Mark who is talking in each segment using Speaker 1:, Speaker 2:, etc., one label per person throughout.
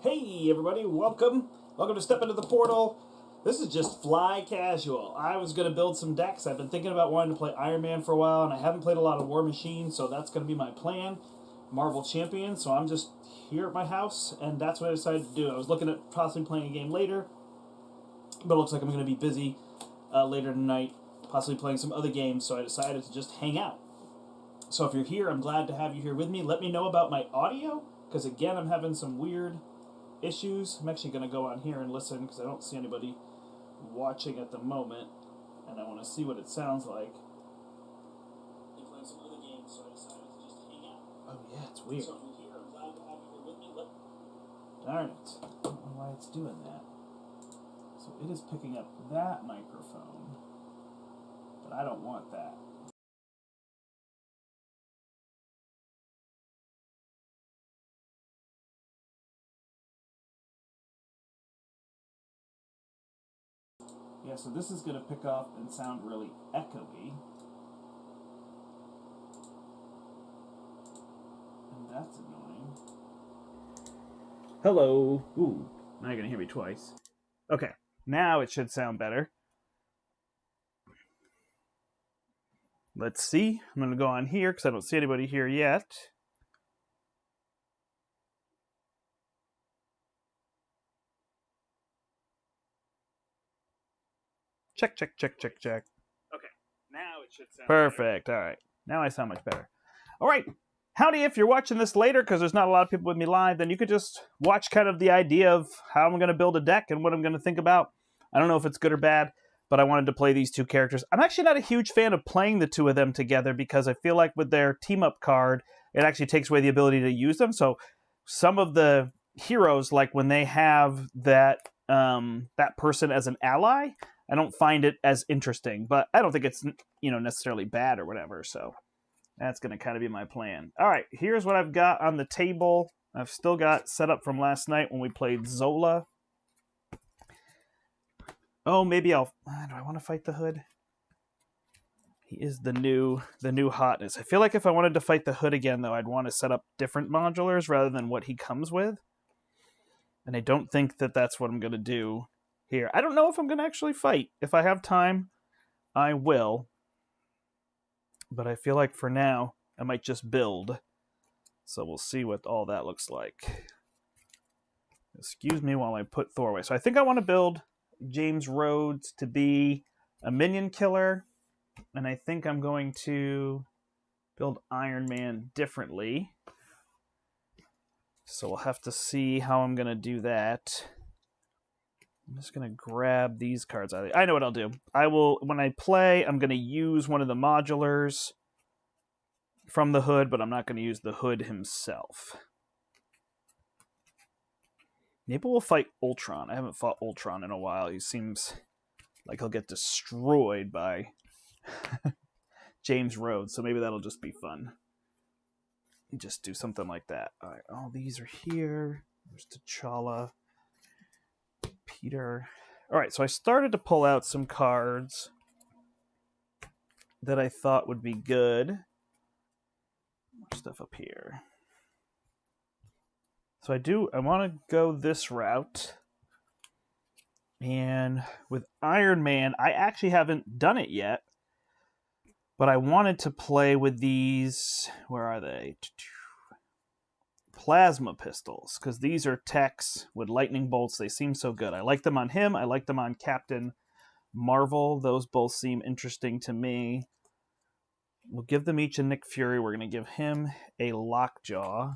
Speaker 1: Hey everybody, welcome. Welcome to Step Into the Portal. This is just fly casual. I was going to build some decks. I've been thinking about wanting to play Iron Man for a while, and I haven't played a lot of War Machine, so that's going to be my plan. Marvel Champion, so I'm just here at my house, and that's what I decided to do. I was looking at possibly playing a game later, but it looks like I'm going to be busy later tonight, possibly playing some other games, so I decided to just hang out. So if you're here, I'm glad to have you here with me. Let me know about my audio, because again, I'm having some weird issues. I'm actually going to go on here and listen because I don't see anybody watching at the moment, and I want to see what it sounds like. They're playing some other games, so I decided to just hang out. Oh yeah, it's weird. So if you're here, I'm glad to have you here with me. Darn it. I don't know why it's doing that. So it is picking up that microphone, but I don't want that. Yeah, so this is going to pick up and sound really echoey. And that's annoying. Hello. Ooh, now you're going to hear me twice. Okay, now it should sound better. Let's see. I'm going to go on here because I don't see anybody here yet. Check, check, check, check, check. Okay, now it should sound perfect. Better. All right, now I sound much better. All right, howdy. If you're watching this later, because there's not a lot of people with me live, then you could just watch kind of the idea of how I'm going to build a deck and what I'm going to think about. I don't know if it's good or bad, but I wanted to play these two characters. I'm actually not a huge fan of playing the two of them together because I feel like with their team-up card, it actually takes away the ability to use them. So some of the heroes, like when they have that that person as an ally, I don't find it as interesting, but I don't think it's necessarily bad or whatever, so that's going to kind of be my plan. All right, here's what I've got on the table. I've still got set up from last night when we played Zola. Oh, maybe do I want to fight the Hood? He is the new hotness. I feel like if I wanted to fight the Hood again, though, I'd want to set up different modulars rather than what he comes with. And I don't think that that's what I'm going to do here. I don't know if I'm going to actually fight. If I have time, I will. But I feel like for now, I might just build. So we'll see what all that looks like. Excuse me while I put Thor away. So I think I want to build James Rhodes to be a minion killer. And I think I'm going to build Iron Man differently. So we'll have to see how I'm going to do that. I'm just going to grab these cards out of I know what I'll do. When I play, I'm going to use one of the modulars from the Hood, but I'm not going to use the Hood himself. Maybe we'll fight Ultron. I haven't fought Ultron in a while. He seems like he'll get destroyed by James Rhodes, so maybe that'll just be fun. Just do something like that. All right, all these are here. There's T'Challa, Peter. All right, so I started to pull out some cards that I thought would be good. More stuff up here. So I want to go this route. And with Iron Man, I actually haven't done it yet. But I wanted to play with these, where are they? Plasma pistols, because these are techs with lightning bolts. They seem so good. I like them on him. I like them on Captain Marvel. Those both seem interesting to me. We'll give them each a Nick Fury. We're going to give him a Lockjaw.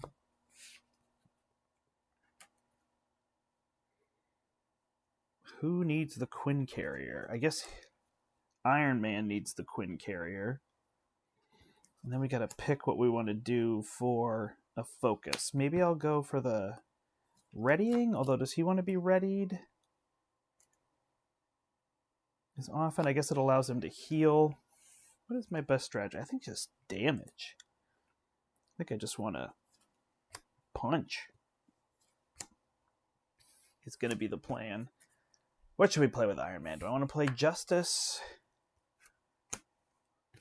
Speaker 1: Who needs the Quinn Carrier? I guess Iron Man needs the Quinn Carrier. And then we got to pick what we want to do for a focus. Maybe I'll go for the readying, although does he want to be readied? As often, I guess it allows him to heal. What is my best strategy? I think just damage. I think I just want to punch. It's going to be the plan. What should we play with Iron Man? Do I want to play Justice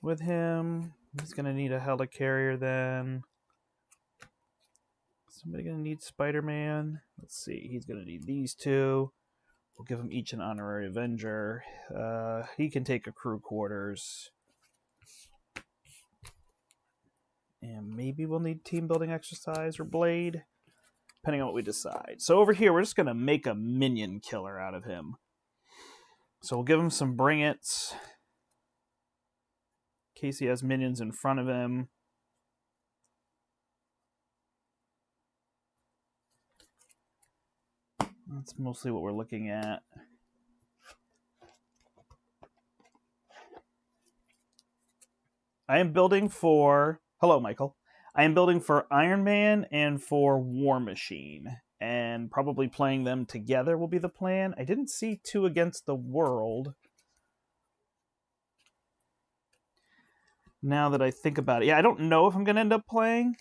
Speaker 1: with him? He's going to need a helicarrier then. Somebody going to need Spider-Man? Let's see. He's going to need these two. We'll give them each an honorary Avenger. He can take a crew quarters. And maybe we'll need team building exercise or blade, depending on what we decide. So over here, we're just going to make a minion killer out of him. So we'll give him some bring it's. In case he has minions in front of him. That's mostly what we're looking at. I am building for... Hello, Michael. I am building for Iron Man and for War Machine. And probably playing them together will be the plan. I didn't see 2 Against the World. Now that I think about it. Yeah, I don't know if I'm going to end up playing.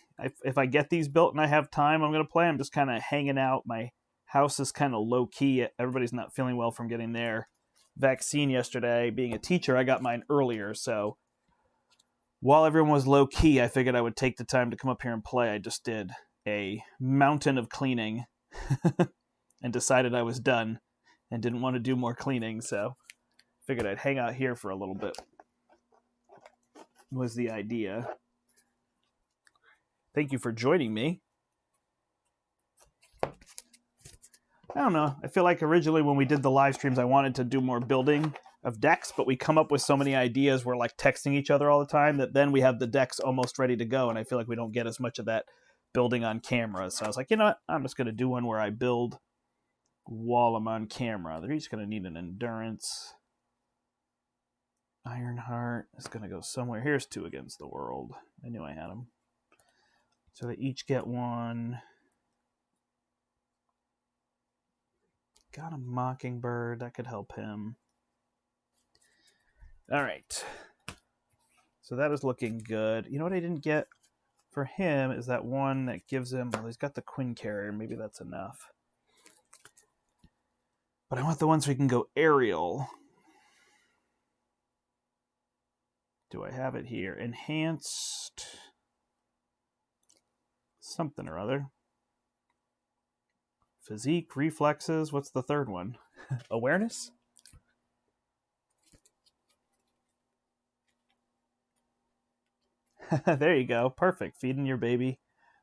Speaker 1: If I get these built and I have time, I'm going to play. I'm just kind of hanging out. My house is kind of low-key. Everybody's not feeling well from getting their vaccine yesterday. Being a teacher, I got mine earlier, so while everyone was low-key, I figured I would take the time to come up here and play. I just did a mountain of cleaning and decided I was done and didn't want to do more cleaning, so figured I'd hang out here for a little bit. Was the idea. Thank you for joining me. I don't know. I feel like originally when we did the live streams, I wanted to do more building of decks, but we come up with so many ideas. We're like texting each other all the time that then we have the decks almost ready to go, and I feel like we don't get as much of that building on camera. So I was like, you know what? I'm just going to do one where I build while I'm on camera. They're each going to need an endurance. Ironheart is going to go somewhere. Here's 2 Against the World. I knew I had them. So they each get one. Got a Mockingbird. That could help him. All right. So that is looking good. You know what I didn't get for him is that one that gives him... Well, he's got the Quinn Carrier. Maybe that's enough. But I want the ones where he can go aerial. Do I have it here? Enhanced something or other. Physique, reflexes. What's the third one? Awareness? There you go. Perfect. Feeding your baby.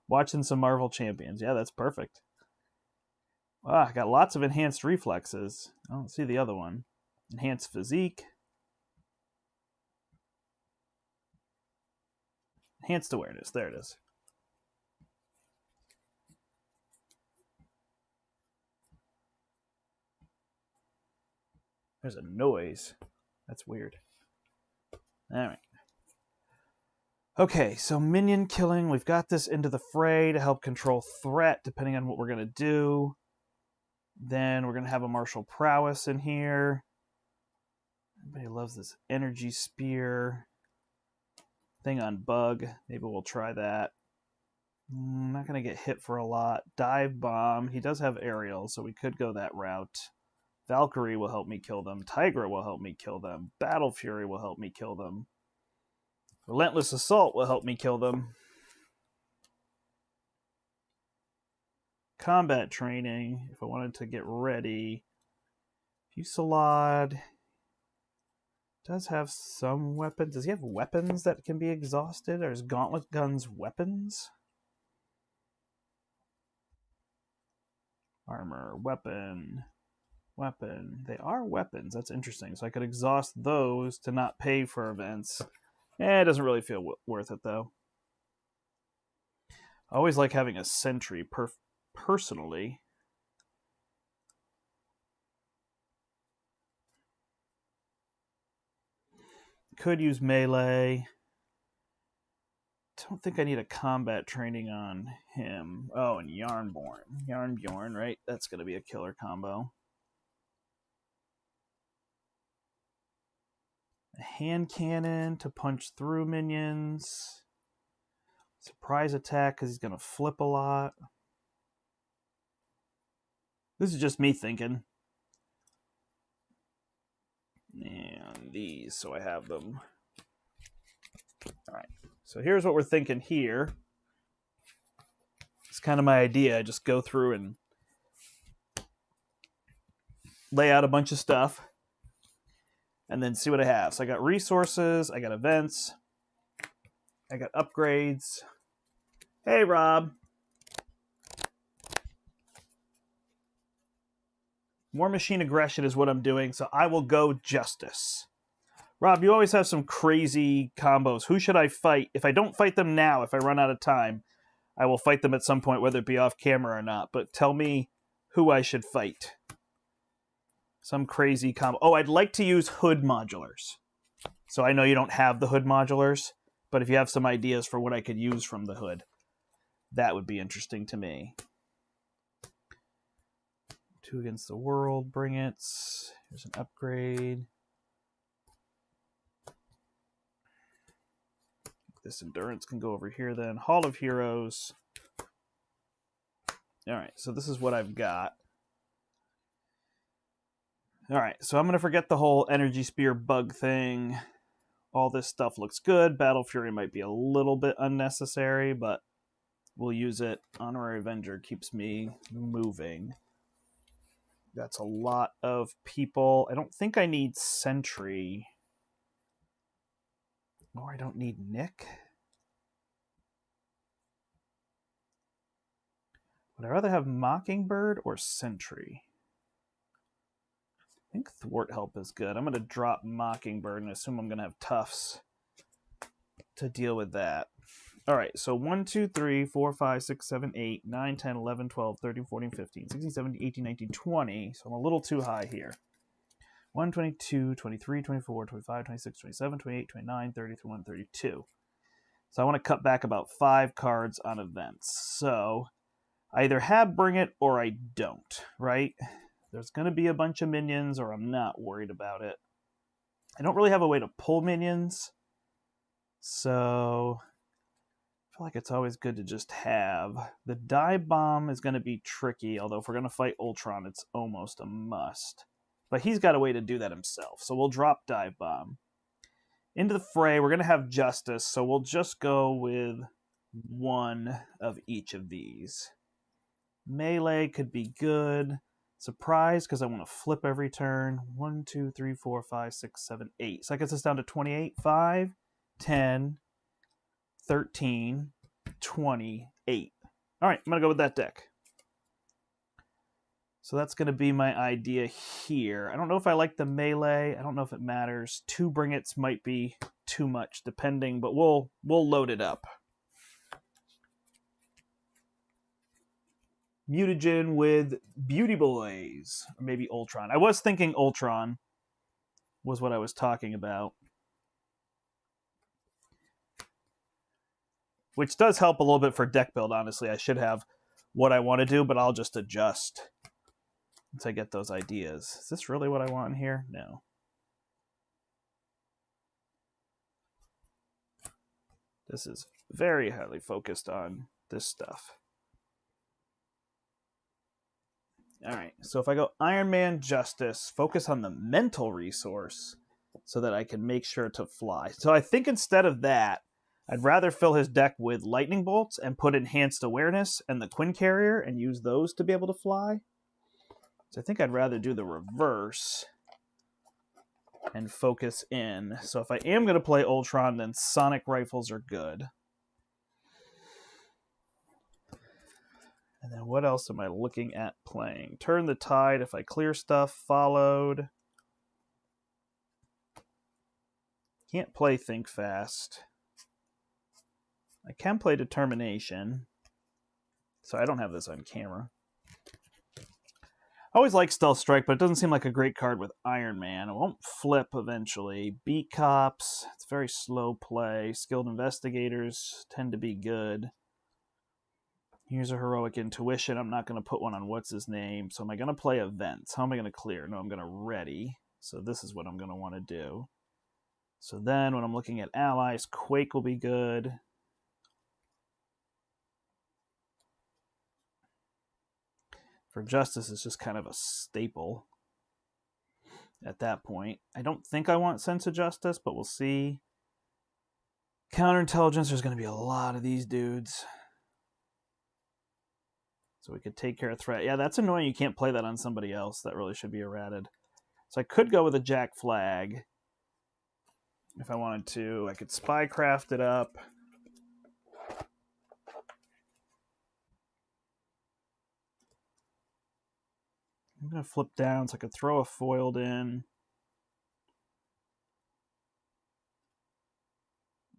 Speaker 1: Watching some Marvel Champions. Yeah, that's perfect. Ah, I got lots of enhanced reflexes. I don't see the other one. Enhanced physique. Enhanced awareness. There it is. There's a noise. That's weird. All right. Okay, so minion killing. We've got this into the fray to help control threat, depending on what we're going to do. Then we're going to have a martial prowess in here. Everybody loves this energy spear thing on bug. Maybe we'll try that. Not going to get hit for a lot. Dive bomb. He does have aerial, so we could go that route. Valkyrie will help me kill them. Tigra will help me kill them. Battle Fury will help me kill them. Relentless Assault will help me kill them. Combat training, if I wanted to get ready. Fusillade does have some weapons. Does he have weapons that can be exhausted? Or is Gauntlet Guns weapons? Armor, weapon, weapon. They are weapons. That's interesting. So I could exhaust those to not pay for events. It doesn't really feel worth it, though. I always like having a sentry, personally. Could use melee. Don't think I need a combat training on him. Oh, and Yarnborn. Yarnbjorn, right? That's going to be a killer combo. A hand cannon to punch through minions. Surprise attack because he's going to flip a lot. This is just me thinking. And these, so I have them. All right. So here's what we're thinking here. It's kind of my idea. I just go through and lay out a bunch of stuff and then see what I have. So I got resources, I got events, I got upgrades. Hey, Rob. War Machine Aggression is what I'm doing, so I will go Justice. Rob, you always have some crazy combos. Who should I fight? If I don't fight them now, if I run out of time, I will fight them at some point, whether it be off camera or not. But tell me who I should fight. Some crazy combo. Oh, I'd like to use hood modulars. So I know you don't have the hood modulars, but if you have some ideas for what I could use from the hood, that would be interesting to me. 2 against the world, bring it. Here's an upgrade. This endurance can go over here then. Hall of Heroes. Alright, so this is what I've got. Alright, so I'm going to forget the whole Energy Spear bug thing. All this stuff looks good. Battle Fury might be a little bit unnecessary, but we'll use it. Honorary Avenger keeps me moving. That's a lot of people. I don't think I need Sentry. Or I don't need Nick. Would I rather have Mockingbird or Sentry? I think Thwart Help is good. I'm going to drop Mockingbird and assume I'm going to have Tufts to deal with that. Alright, so 1, 2, 3, 4, 5, 6, 7, 8, 9, 10, 11, 12, 13, 14, 15, 16, 17, 18, 19, 20. So I'm a little too high here. 1, 22, 23, 24, 25, 26, 27, 28, 29, 30, 31, 32. So I want to cut back about 5 cards on events. So I either have Bring It or I don't, right? There's going to be a bunch of minions or I'm not worried about it. I don't really have a way to pull minions. So I feel like it's always good to just have. The Dive Bomb is going to be tricky, although if we're going to fight Ultron, it's almost a must. But he's got a way to do that himself, so we'll drop Dive Bomb. Into the fray, we're going to have Justice, so we'll just go with 1 of each of these. Melee could be good. Surprise, because I want to flip every turn. 1, 2, 3, 4, 5, 6, 7, 8. So that gets us down to 28. 5, 10, 13, 28. All right, I'm going to go with that deck. So that's going to be my idea here. I don't know if I like the melee. I don't know if it matters. 2 Bring It's might be too much, depending, but we'll load it up. Mutagen with Beauty Boys. Or maybe Ultron. I was thinking Ultron was what I was talking about. Which does help a little bit for deck build, honestly. I should have what I want to do, but I'll just adjust once I get those ideas. Is this really what I want in here? No. This is very highly focused on this stuff. Alright, so if I go Iron Man, Justice, focus on the mental resource so that I can make sure to fly. So I think instead of that, I'd rather fill his deck with Lightning Bolts and put Enhanced Awareness and the Quinn Carrier and use those to be able to fly. So I think I'd rather do the reverse and focus in. So if I am going to play Ultron, then Sonic Rifles are good. And then what else am I looking at playing? Turn the Tide if I clear stuff. Followed. Can't play Think Fast. I can play Determination. So I don't have this on camera. I always like Stealth Strike, but it doesn't seem like a great card with Iron Man. It won't flip eventually. Beat Cops. It's very slow play. Skilled Investigators tend to be good. Here's a Heroic Intuition. I'm not going to put one on what's his name. So am I going to play Events? How am I going to clear? No, I'm going to Ready. So this is what I'm going to want to do. So then when I'm looking at allies, Quake will be good. For Justice, it's just kind of a staple at that point. I don't think I want Sense of Justice, but we'll see. Counterintelligence, there's going to be a lot of these dudes. So we could take care of threat. Yeah, that's annoying. You can't play that on somebody else. That really should be errated. So I could go with a Jack flag. If I wanted to, I could spycraft it up. I'm going to flip down so I could throw a foiled in.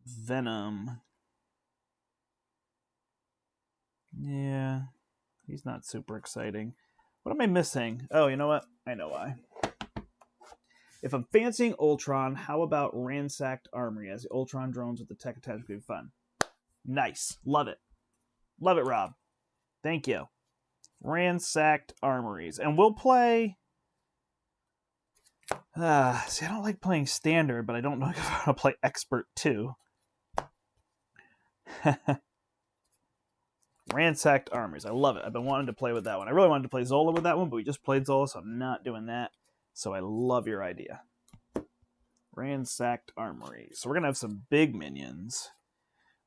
Speaker 1: Venom. Yeah, he's not super exciting. What am I missing? Oh, you know what? I know why. If I'm fancying Ultron, how about Ransacked Armory as the Ultron drones with the tech attached could be fun? Nice. Love it. Love it, Rob. Thank you. Ransacked Armories. And we'll play... see, I don't like playing Standard, but I don't know if I want to play Expert too. Ransacked Armories. I love it. I've been wanting to play with that one. I really wanted to play Zola with that one, but we just played Zola, so I'm not doing that. So I love your idea. Ransacked Armories. So we're going to have some big minions,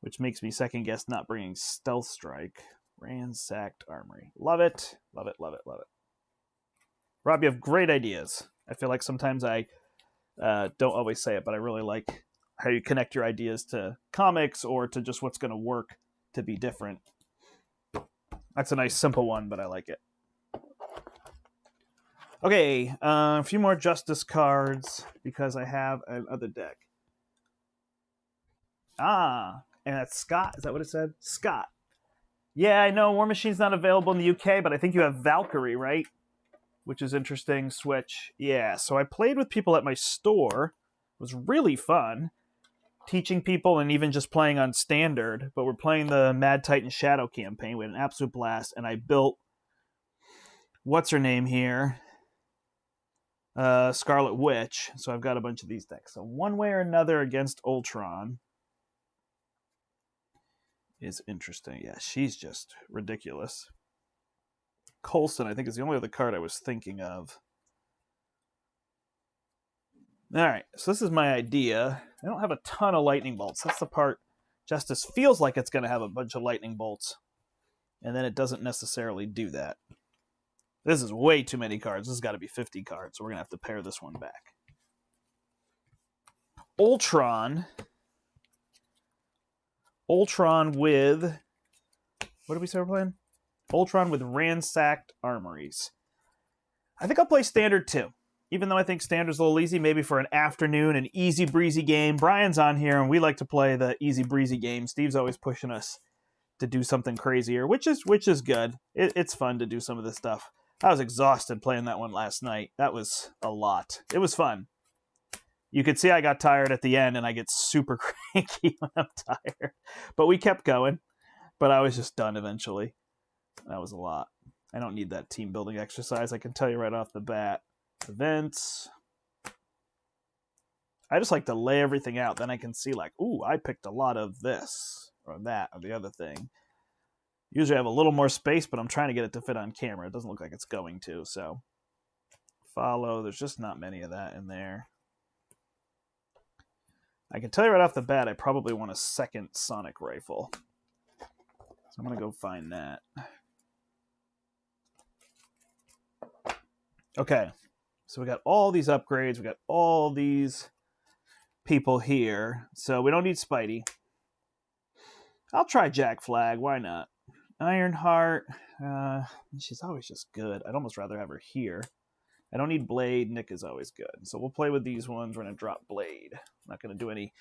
Speaker 1: which makes me second guess not bringing Stealth Strike. Ransacked Armory. Love it. Love it, love it, love it. Rob, you have great ideas. I feel like sometimes I don't always say it, but I really like how you connect your ideas to comics or to just what's going to work to be different. That's a nice simple one, but I like it. Okay, a few more Justice cards because I have another deck. Ah, and that's Scott. Is that what it said? Scott. Yeah, I know War Machine's not available in the UK, but I think you have Valkyrie, right? Which is interesting. Switch. Yeah, so I played with people at my store. It was really fun. Teaching people and even just playing on Standard. But we're playing the Mad Titan Shadow campaign. We had an absolute blast. And I built... What's her name here? Scarlet Witch. So I've got a bunch of these decks. So one way or another against Ultron is interesting. Yeah, she's just ridiculous. Coulson, I think, is the only other card I was thinking of. Alright, so this is my idea. I don't have a ton of lightning bolts. That's the part Justice feels like it's going to have a bunch of lightning bolts. And then it doesn't necessarily do that. This is way too many cards. This has got to be 50 cards, so we're going to have to pare this one back. Ultron with... What did we say we're playing? Ultron with Ransacked Armories. I think I'll play Standard too. Even though I think Standard's a little easy, maybe for an afternoon, an easy breezy game. Brian's on here, and we like to play the easy breezy game. Steve's always pushing us to do something crazier, which is good. It's fun to do some of this stuff. I was exhausted playing that one last night. That was a lot. It was fun. You could see I got tired at the end, and I get super cranky when I'm tired. But we kept going. But I was just done eventually. That was a lot. I don't need that team building exercise. I can tell you right off the bat. Events. I just like to lay everything out. Then I can see like, ooh, I picked a lot of this or that or the other thing. Usually I have a little more space, but I'm trying to get it to fit on camera. It doesn't look like it's going to, so. Follow. There's just not many of that in there. I can tell you right off the bat, I probably want a second sonic rifle. So I'm going to go find that. Okay. So we got all these upgrades. We got all these people here. So we don't need Spidey. I'll try Jack Flag. Why not? Ironheart. She's always just good. I'd almost rather have her here. I don't need Blade. Nick is always good. So we'll play with these ones. We're going to drop Blade. I'm not going to do any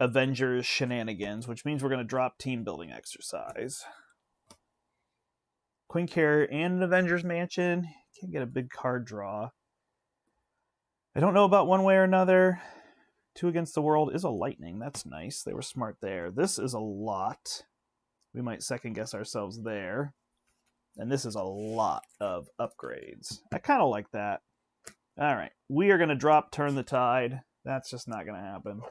Speaker 1: Avengers shenanigans, which means we're going to drop team building exercise. Queen Carrier and an Avengers Mansion. Can't get a big card draw. I don't know about one way or another. 2 Against the World is a lightning. That's nice. They were smart there. This is a lot. We might second guess ourselves there. And this is a lot of upgrades. I kind of like that. All right. We are going to drop Turn the Tide. That's just not going to happen.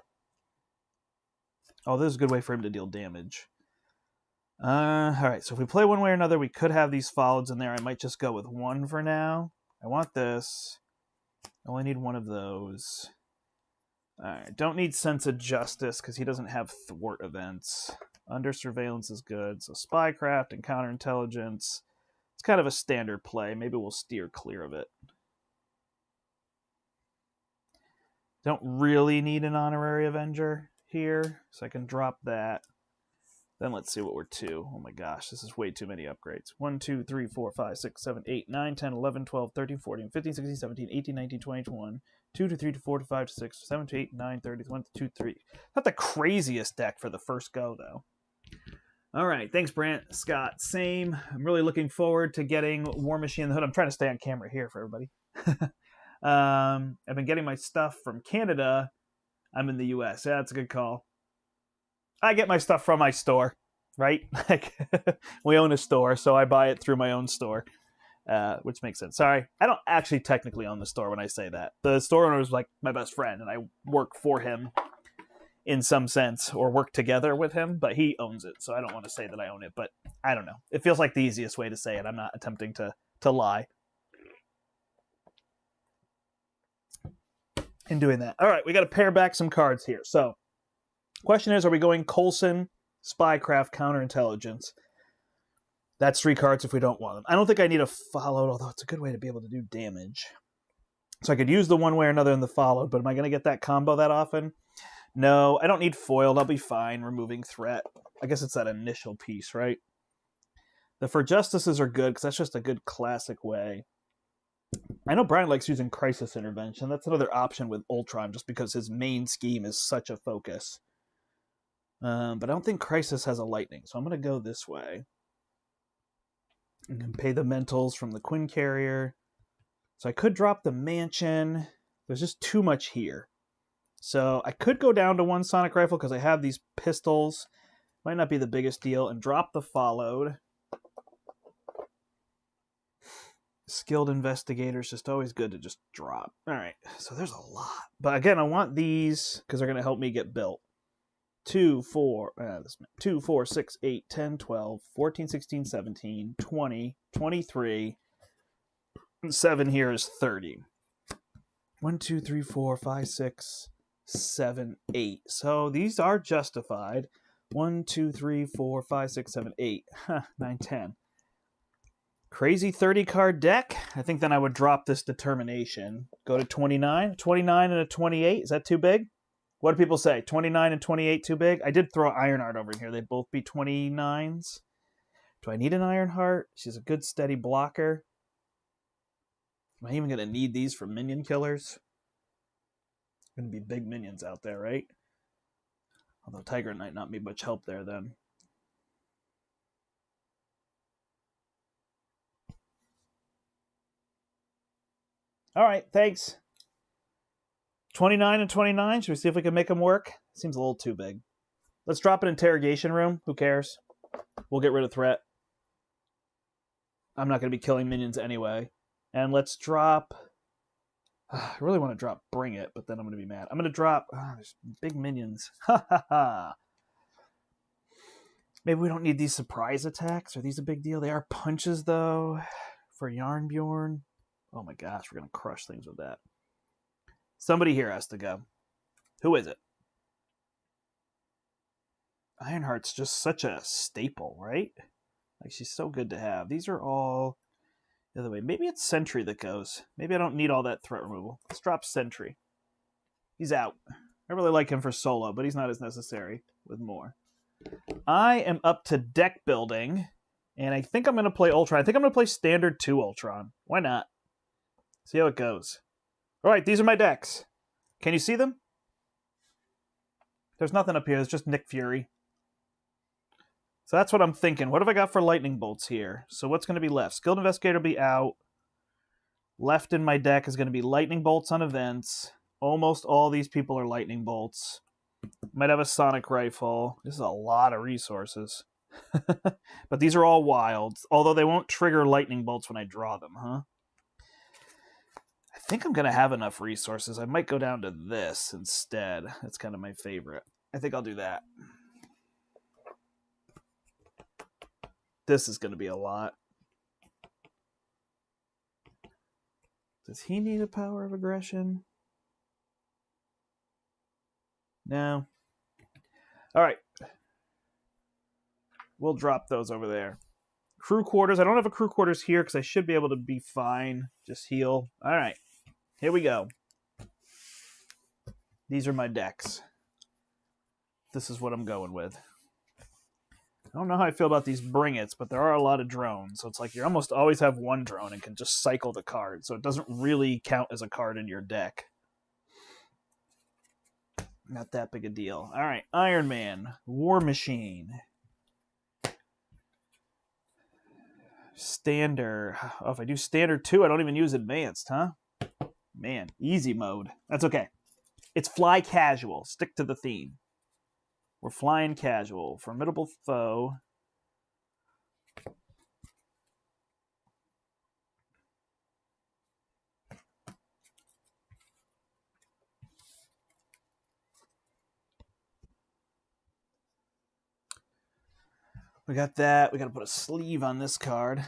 Speaker 1: Oh, this is a good way for him to deal damage. All right. So if we play one way or another, we could have these follows in there. I might just go with one for now. I want this. I only need one of those. All right. Don't need Sense of Justice because he doesn't have thwart events. Under Surveillance is good. So Spycraft and Counterintelligence. It's kind of a standard play. Maybe we'll steer clear of it. Don't really need an Honorary Avenger here, so I can drop that. Then let's see what we're to. Oh my gosh, this is way too many upgrades. 1, 2, 3, 4, 5, 6, 7, 8, 9, 10, 11, 12, 13, 14, 15, 16, 17, 18, 19, 20, 21, 2 to 3 to 4 to 5 to 6 to 7 to 8, 9, 30, 1 to 2, 3. Not the craziest deck for the first go, though. All right, thanks, Brandt. Scott, same. I'm really looking forward to getting War Machine in the Hood. I'm trying to stay on camera here for everybody. I've been getting my stuff from Canada. I'm in the U.S. Yeah, that's a good call. I get my stuff from my store, right? Like, we own a store, so I buy it through my own store, which makes sense. Sorry, I don't actually technically own the store when I say that. The store owner is like my best friend, and I work for him in some sense, or work together with him, but he owns it, so I don't want to say that I own it, but I don't know. It feels like the easiest way to say it. I'm not attempting to lie in doing that. All right, we got to pare back some cards here. So, question is, are we going Coulson, Spycraft, Counterintelligence? That's 3 cards if we don't want them. I don't think I need a followed, although it's a good way to be able to do damage. So I could use the one way or another in the followed, but am I going to get that combo that often? No, I don't need foiled. I'll be fine removing threat. I guess it's that initial piece, right? The For Justices are good because that's just a good classic way. I know Brian likes using Crisis Intervention. That's another option with Ultron just because his main scheme is such a focus. But I don't think Crisis has a lightning, so I'm going to go this way. I can pay the mentals from the Quinn Carrier. So I could drop the Mansion. There's just too much here. So I could go down to 1 Sonic Rifle because I have these pistols. Might not be the biggest deal. And drop the followed. Skilled Investigators, just always good to just drop. All right, so there's a lot. But again, I want these because they're going to help me get built. 2, 4, 6, 8, 10, 12, 14, 16, 17, 20, 23. 7 here is 30. 1, 2, 3, 4, 5, 6, 7, 8. So these are justified. 1, 2, 3, 4, 5, 6, 7, 8. 9, 10. Crazy 30 card deck. I think then I would drop this Determination. Go to 29. 29 and a 28. Is that too big? What do people say? 29 and 28 too big? I did throw Ironheart over here. They'd both be 29s. Do I need an Ironheart? She's a good steady blocker. Am I even going to need these for minion killers? Going to be big minions out there, right? Although Tiger might not be much help there then. All right, thanks. 29 and 29. Should we see if we can make them work? Seems a little too big. Let's drop an Interrogation Room. Who cares? We'll get rid of threat. I'm not going to be killing minions anyway. And let's drop... I really want to drop Bring It, but then I'm going to be mad. I'm going to drop... there's big minions. Ha ha ha. Maybe we don't need these surprise attacks. Are these a big deal? They are punches, though, for Yarnbjorn. Oh my gosh, we're going to crush things with that. Somebody here has to go. Who is it? Ironheart's just such a staple, right? Like, she's so good to have. These are all the other way. Maybe it's Sentry that goes. Maybe I don't need all that threat removal. Let's drop Sentry. He's out. I really like him for solo, but he's not as necessary with more. I am up to deck building, and I think I'm going to play Ultron. I think I'm going to play Standard 2 Ultron. Why not? See how it goes. All right, these are my decks. Can you see them? There's nothing up here. There's just Nick Fury. So that's what I'm thinking. What have I got for lightning bolts here? So what's going to be left? Skilled Investigator will be out. Left in my deck is going to be lightning bolts on events. Almost all these people are lightning bolts. Might have a sonic rifle. This is a lot of resources. But these are all wilds. Although they won't trigger lightning bolts when I draw them, huh? I think I'm going to have enough resources. I might go down to this instead. That's kind of my favorite. I think I'll do that. This is going to be a lot. Does he need a power of aggression? No. All right. We'll drop those over there. Crew quarters. I don't have a crew quarters here because I should be able to be fine. Just heal. All right. Here we go. These are my decks. This is what I'm going with. I don't know how I feel about these bring its, but there are a lot of drones. So it's like you almost always have one drone and can just cycle the card. So it doesn't really count as a card in your deck. Not that big a deal. All right. Iron Man. War Machine. Standard. Oh, if I do standard 2, I don't even use advanced, huh? Man, easy mode. That's okay. It's fly casual. Stick to the theme. We're flying casual. Formidable foe. We got that. We got to put a sleeve on this card.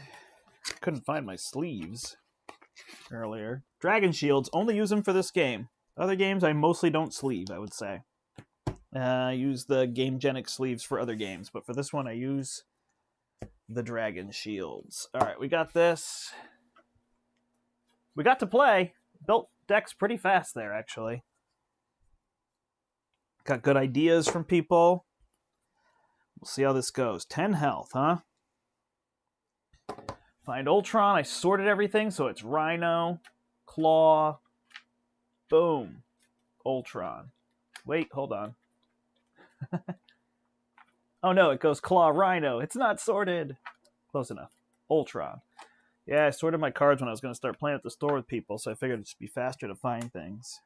Speaker 1: Couldn't find my sleeves earlier. Dragon Shields. Only use them for this game. Other games, I mostly don't sleeve, I would say. I use the Gamegenic sleeves for other games, but for this one, I use the Dragon Shields. All right, we got this. We got to play. Built decks pretty fast there, actually. Got good ideas from people. We'll see how this goes. 10 health, huh? Find Ultron. I sorted everything, so it's Rhino, Claw, boom, Ultron. Wait, hold on. Oh no, it goes Claw, Rhino. It's not sorted. Close enough. Ultron. Yeah, I sorted my cards when I was going to start playing at the store with people, so I figured it'd just be faster to find things.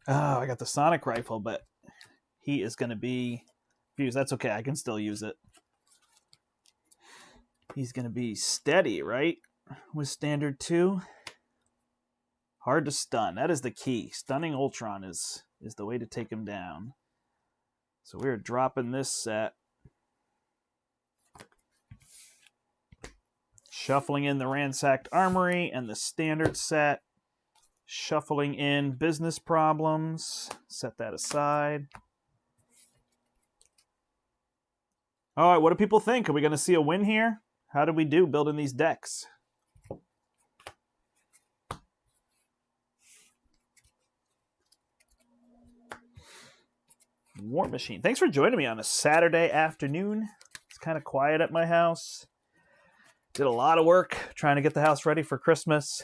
Speaker 1: Oh, I got the Sonic Rifle, but he is going to be fused. That's okay, I can still use it. He's going to be steady, right? With standard 2. Hard to stun. That is the key. Stunning Ultron is the way to take him down. So we're dropping this set. Shuffling in the Ransacked Armory and the standard set. Shuffling in Business Problems. Set that aside. All right, what do people think? Are we going to see a win here? How did we do building these decks? War Machine. Thanks for joining me on a Saturday afternoon. It's kind of quiet at my house. Did a lot of work trying to get the house ready for Christmas.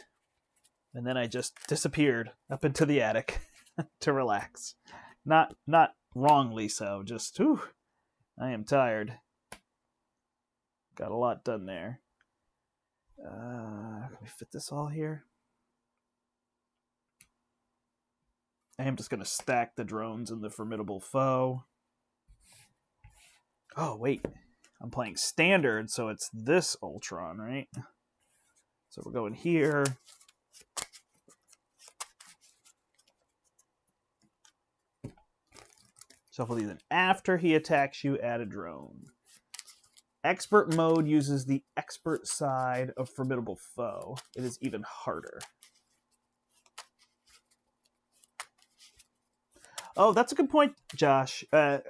Speaker 1: And then I just disappeared up into the attic to relax. Not wrongly so, just, whew, I am tired. Got a lot done there. Can we fit this all here? I am just going to stack the drones and the Formidable Foe. Oh, wait. I'm playing standard, so it's this Ultron, right? So we're going here. Shuffle these in. After he attacks you, add a drone. Expert mode uses the expert side of Formidable Foe. It is even harder. Oh, that's a good point, Josh. I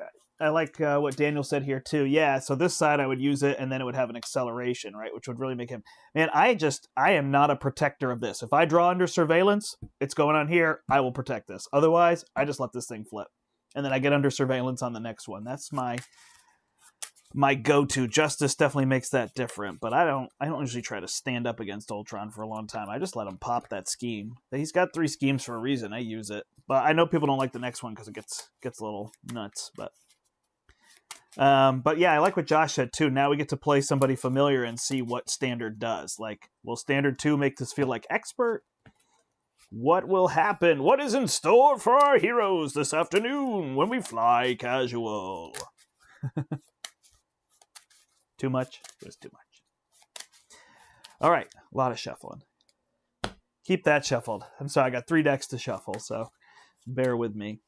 Speaker 1: like what Daniel said here, too. Yeah, so this side I would use it, and then it would have an acceleration, right? Which would really make him... Man, I am not a protector of this. If I draw under surveillance, it's going on here. I will protect this. Otherwise, I just let this thing flip. And then I get under surveillance on the next one. That's my go-to. Justice definitely makes that different, but I don't usually try to stand up against Ultron for a long time. I just let him pop that scheme. He's got 3 schemes for a reason. I use it. But I know people don't like the next one because it gets a little nuts, but yeah, I like what Josh said too. Now we get to play somebody familiar and see what standard does. Like, will standard 2 make this feel like expert? What will happen? What is in store for our heroes this afternoon when we fly casual? Too much? It was too much. All right, a lot of shuffling. Keep that shuffled. I'm sorry, I got 3 decks to shuffle, so bear with me.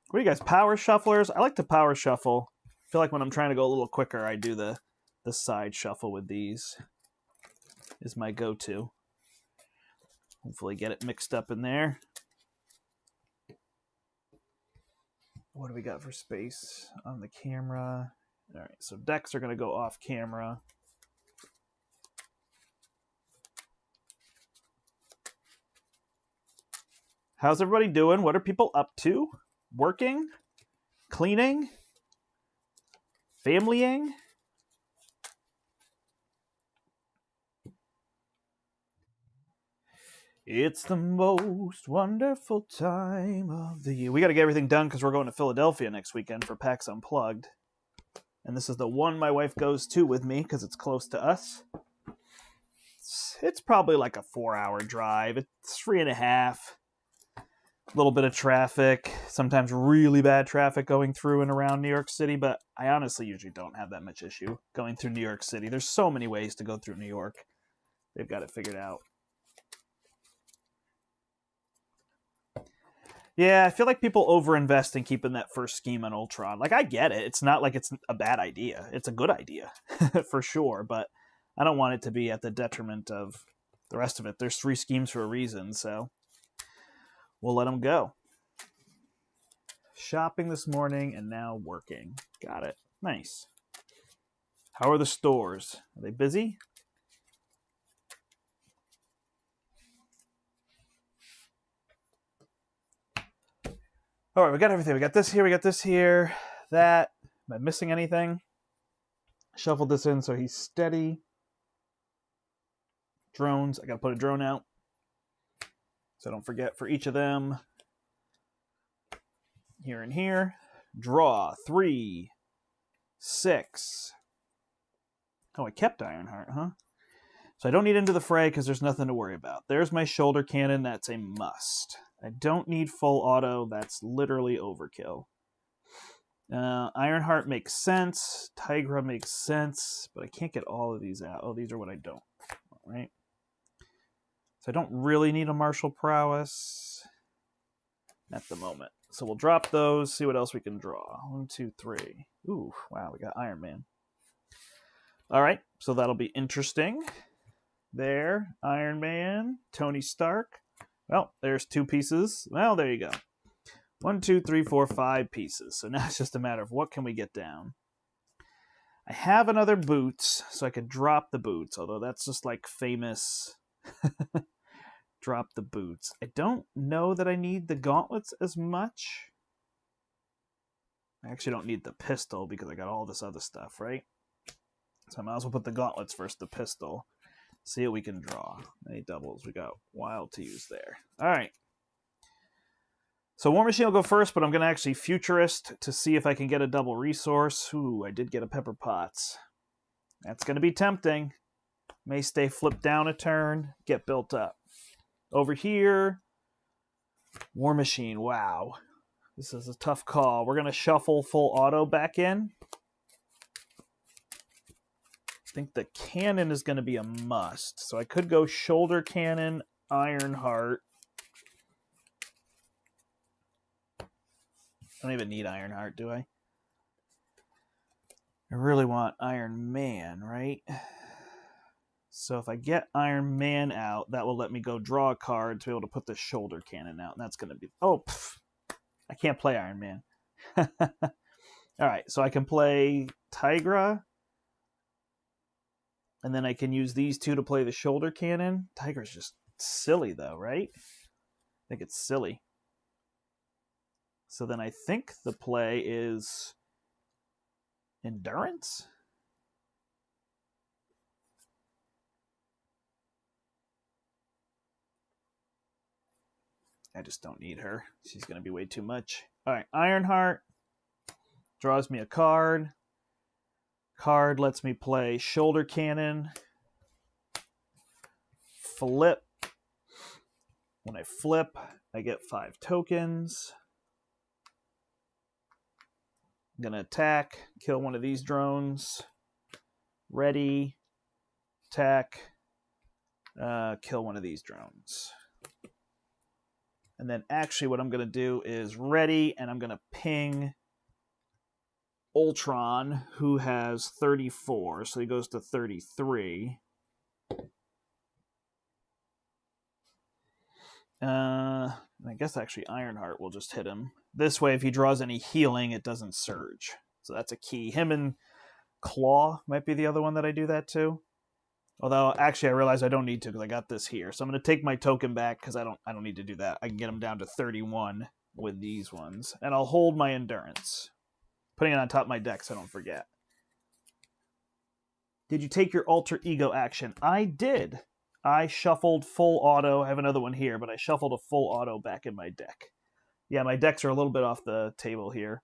Speaker 1: What are you guys, power shufflers? I like to power shuffle. I feel like when I'm trying to go a little quicker, I do the side shuffle with these. Is my go-to. Hopefully get it mixed up in there. What do we got for space on the camera? All right, so decks are going to go off camera. How's everybody doing? What are people up to? Working? Cleaning? Familying? It's the most wonderful time of the year. We got to get everything done because we're going to Philadelphia next weekend for PAX Unplugged. And this is the one my wife goes to with me because it's close to us. It's probably like a 4-hour drive. It's 3.5. A little bit of traffic. Sometimes really bad traffic going through and around New York City. But I honestly usually don't have that much issue going through New York City. There's so many ways to go through New York. They've got it figured out. Yeah, I feel like people overinvest in keeping that first scheme on Ultron. Like, I get it. It's not like it's a bad idea. It's a good idea, for sure. But I don't want it to be at the detriment of the rest of it. There's 3 schemes for a reason, so we'll let them go. Shopping this morning and now working. Got it. Nice. How are the stores? Are they busy? All right, we got everything. We got this here. We got this here. That. Am I missing anything? Shuffled this in so he's steady. Drones. I got to put a drone out. So don't forget for each of them. Here and here. Draw. 3. 6. Oh, I kept Ironheart, huh? So I don't need Into the Fray because there's nothing to worry about. There's my shoulder cannon. That's a must. I don't need full auto. That's literally overkill. Ironheart makes sense. Tigra makes sense. But I can't get all of these out. Oh, these are what I don't. All right. So I don't really need a martial prowess at the moment. So we'll drop those. See what else we can draw. 1, 2, 3. Ooh, wow. We got Iron Man. All right. So that'll be interesting. There. Iron Man. Tony Stark. Well, there's 2 pieces. Well, there you go. 1, 2, 3, 4, 5 pieces. So now it's just a matter of what can we get down. I have another boots, so I could drop the boots, although that's just like famous drop the boots. I don't know that I need the gauntlets as much. I actually don't need the pistol because I got all this other stuff, right? So I might as well put the gauntlets first, the pistol. See what we can draw. Any doubles? We got wild to use there. All right. So War Machine will go first, but I'm going to actually Futurist to see if I can get a double resource. Ooh, I did get a Pepper Potts. That's going to be tempting. May stay flipped down a turn, get built up. Over here, War Machine. Wow. This is a tough call. We're going to shuffle full auto back in. I think the cannon is going to be a must. So I could go shoulder cannon, Ironheart. I don't even need Ironheart, do I? I really want Iron Man, right? So if I get Iron Man out, that will let me go draw a card to be able to put the shoulder cannon out. And that's going to be... Oh, I can't play Iron Man. All right, so I can play Tigra. And then I can use these 2 to play the shoulder cannon. Tiger's just silly, though, right? I think it's silly. So then I think the play is Endurance? I just don't need her. She's going to be way too much. All right, Ironheart draws me a card. Card lets me play shoulder cannon. Flip. When I flip, I get 5 tokens. I'm going to attack, kill one of these drones. Ready. Attack. Kill one of these drones. And then actually what I'm going to do is ready, and I'm going to ping Ultron, who has 34, so he goes to 33. And I guess actually Ironheart will just hit him. This way, if he draws any healing, it doesn't surge. So that's a key. Him and Claw might be the other one that I do that to. Although, actually, I realize I don't need to because I got this here. So I'm going to take my token back because I don't need to do that. I can get him down to 31 with these ones. And I'll hold my Endurance. Putting it on top of my deck so I don't forget. Did you take your Alter Ego action? I did. I shuffled full auto. I have another one here, but I shuffled a full auto back in my deck. Yeah, my decks are a little bit off the table here.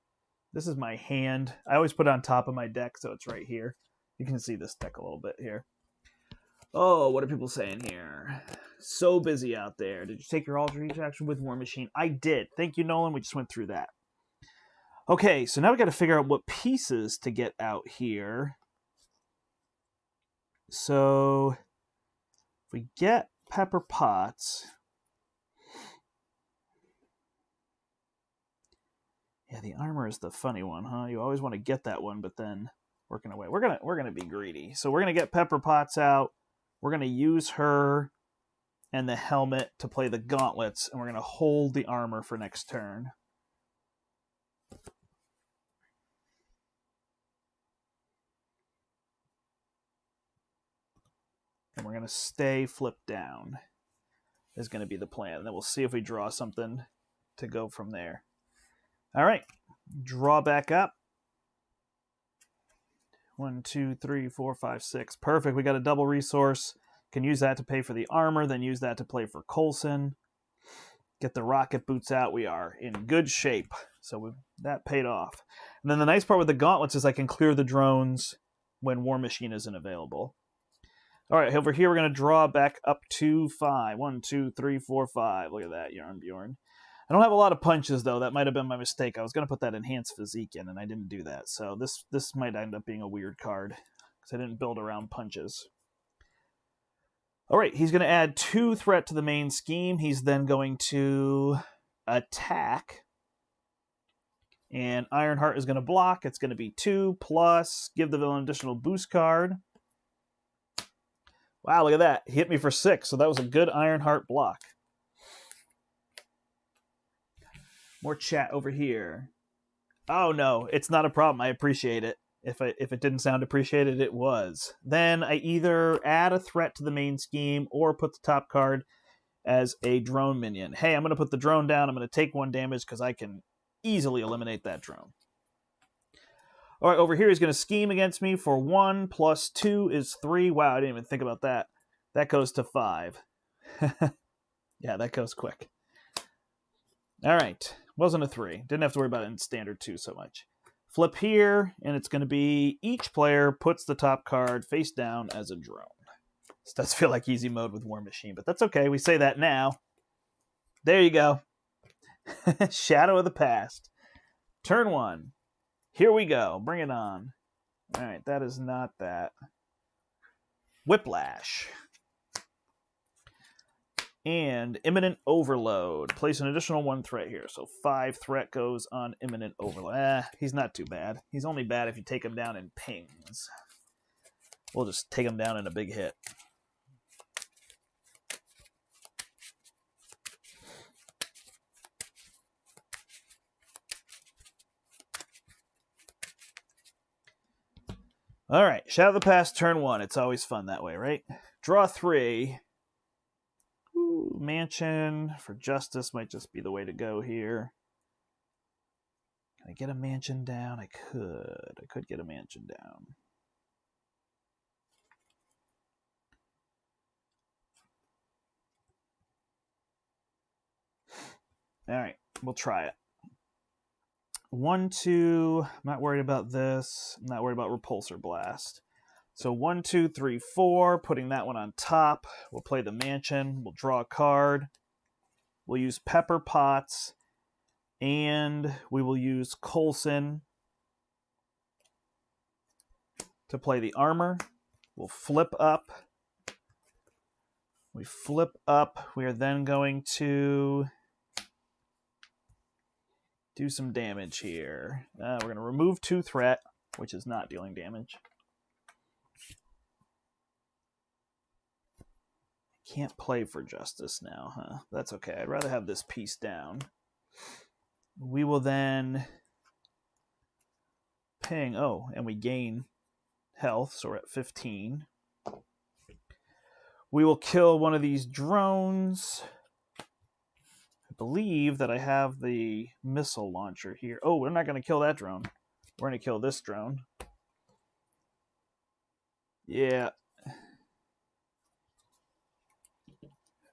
Speaker 1: This is my hand. I always put it on top of my deck, so it's right here. You can see this deck a little bit here. Oh, what are people saying here? So busy out there. Did you take your Alter Ego action with War Machine? I did. Thank you, Nolan. We just went through that. Okay, so now we got to figure out what pieces to get out here. So if we get Pepper Potts, yeah, the armor is the funny one, huh? You always want to get that one, but then working away. We're gonna be greedy. So we're gonna get Pepper Potts out. We're gonna use her and the helmet to play the gauntlets, and we're gonna hold the armor for next turn. And we're going to stay flipped down is going to be the plan. And then we'll see if we draw something to go from there. All right. Draw back up. 1, 2, 3, 4, 5, 6. Perfect. We got a double resource. Can use that to pay for the armor, then use that to play for Coulson. Get the rocket boots out. We are in good shape. So that paid off. And then the nice part with the gauntlets is I can clear the drones when War Machine isn't available. All right, over here, we're going to draw back up to 5. 1, 2, 3, 4, 5. Look at that, Yarn Bjorn. I don't have a lot of punches, though. That might have been my mistake. I was going to put that Enhanced Physique in, and I didn't do that. So this might end up being a weird card because I didn't build around punches. All right, he's going to add 2 threat to the main scheme. He's then going to attack. And Ironheart is going to block. It's going to be 2 plus give the villain additional boost card. Wow, look at that. He hit me for 6, so that was a good Ironheart block. More chat over here. Oh, no, it's not a problem. I appreciate it. If it didn't sound appreciated, it was. Then I either add a threat to the main scheme or put the top card as a drone minion. Hey, I'm going to put the drone down. I'm going to take 1 damage because I can easily eliminate that drone. All right, over here, he's going to scheme against me for 1 plus 2 is 3. Wow, I didn't even think about that. That goes to 5. Yeah, that goes quick. All right, wasn't a 3. Didn't have to worry about it in standard 2 so much. Flip here, and it's going to be each player puts the top card face down as a drone. This does feel like easy mode with War Machine, but that's okay. We say that now. There you go. Shadow of the Past. Turn 1. Here we go. Bring it on. All right, that is not that. Whiplash. And Imminent Overload. Place an additional 1 threat here. So 5 threat goes on Imminent Overload. He's not too bad. He's only bad if you take him down in pings. We'll just take him down in a big hit. All right, Shadow of the Past, turn 1. It's always fun that way, right? Draw 3. Ooh, Mansion for Justice might just be the way to go here. Can I get a Mansion down? I could get a Mansion down. All right, we'll try it. 1, 2, I'm not worried about this. I'm not worried about Repulsor Blast. So 1, 2, 3, 4, putting that one on top. We'll play the Mansion. We'll draw a card. We'll use Pepper Potts. And we will use Coulson to play the armor. We'll flip up. We flip up. We are then going to do some damage here. We're going to remove 2 threat, which is not dealing damage. Can't play for justice now, huh? That's okay. I'd rather have this piece down. We will then ping. Oh, and we gain health, so we're at 15. We will kill one of these drones. I believe that I have the missile launcher here. Oh, we're not going to kill that drone. We're going to kill this drone. Yeah.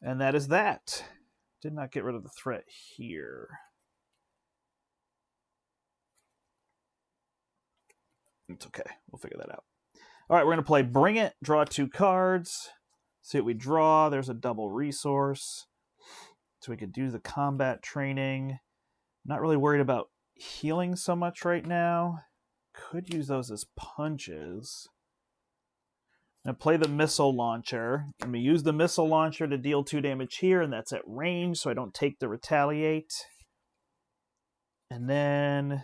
Speaker 1: And that is that. Did not get rid of the threat here. It's okay. We'll figure that out. All right, we're going to play Bring It. Draw 2 cards. See what we draw. There's a double resource. So we could do the combat training. Not really worried about healing so much right now. Could use those as punches. I'm going to play the missile launcher. I'm going to use the missile launcher to deal 2 damage here, and that's at range, so I don't take the retaliate. And then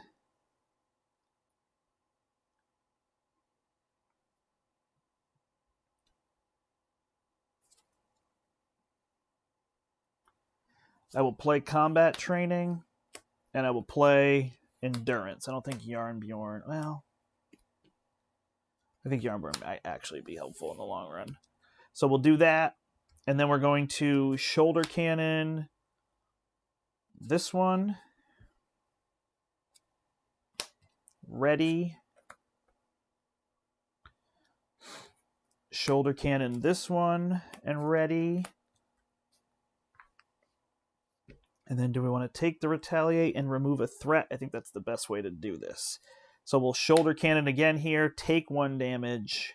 Speaker 1: I will play combat training, and I will play endurance. I don't think Yarn Bjorn, well, I think Yarn Bjorn might actually be helpful in the long run. So we'll do that, and then we're going to shoulder cannon this one. Ready. Shoulder cannon this one, and ready. And then do we want to take the retaliate and remove a threat? I think that's the best way to do this. So we'll shoulder cannon again here, take 1 damage,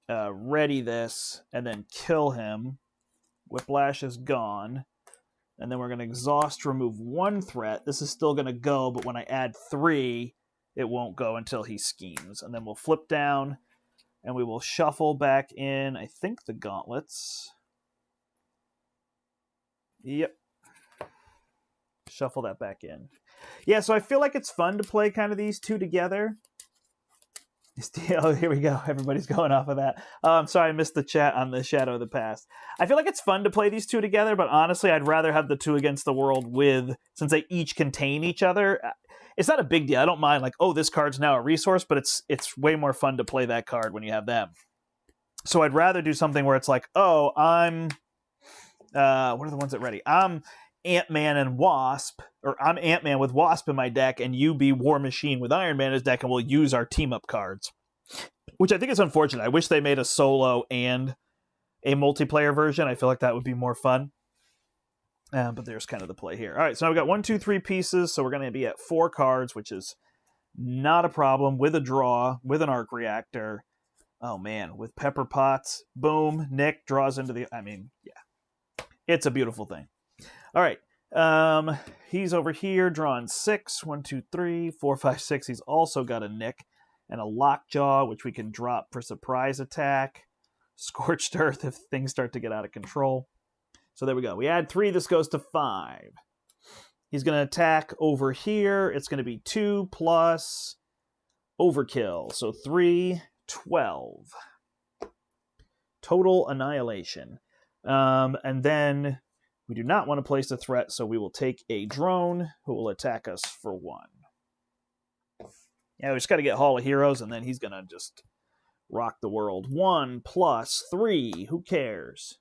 Speaker 1: ready this, and then kill him. Whiplash is gone. And then we're going to exhaust, remove 1 threat. This is still going to go, but when I add 3, it won't go until he schemes. And then we'll flip down, and we will shuffle back in, I think, the gauntlets. Yep. Shuffle that back in. Yeah, so I feel like it's fun to play kind of these 2 together. Oh, here we go. Everybody's going off of that. I'm sorry, I missed the chat on the Shadow of the Past. I feel like it's fun to play these 2 together, but honestly, I'd rather have the 2 against the world since they each contain each other. It's not a big deal. I don't mind, like, oh, this card's now a resource, but it's way more fun to play that card when you have them. So I'd rather do something where it's like, oh, I'm... what are the ones that ready? I'm Ant-Man and Wasp, or I'm Ant-Man with Wasp in my deck, and you be War Machine with Iron Man in his deck, and we'll use our team-up cards. Which I think is unfortunate. I wish they made a solo and a multiplayer version. I feel like that would be more fun. But there's kind of the play here. All right, so now we've got 1, 2, 3 pieces, so we're going to be at 4 cards, which is not a problem, with a draw, with an arc reactor. Oh, man, with Pepper Potts. Boom, Nick draws into the... I mean, yeah. It's a beautiful thing. All right, he's over here drawing 6. 1, 2, 3, 4, 5, 6. He's also got a Nick and a Lockjaw, which we can drop for surprise attack. Scorched Earth if things start to get out of control. So there we go. We add 3. This goes to 5. He's going to attack over here. It's going to be 2 plus Overkill. So 3, 12. Total annihilation. And then... we do not want to place a threat, so we will take a drone who will attack us for 1. Yeah, we just got to get Hall of Heroes, and then he's going to just rock the world. 1 plus 3. Who cares?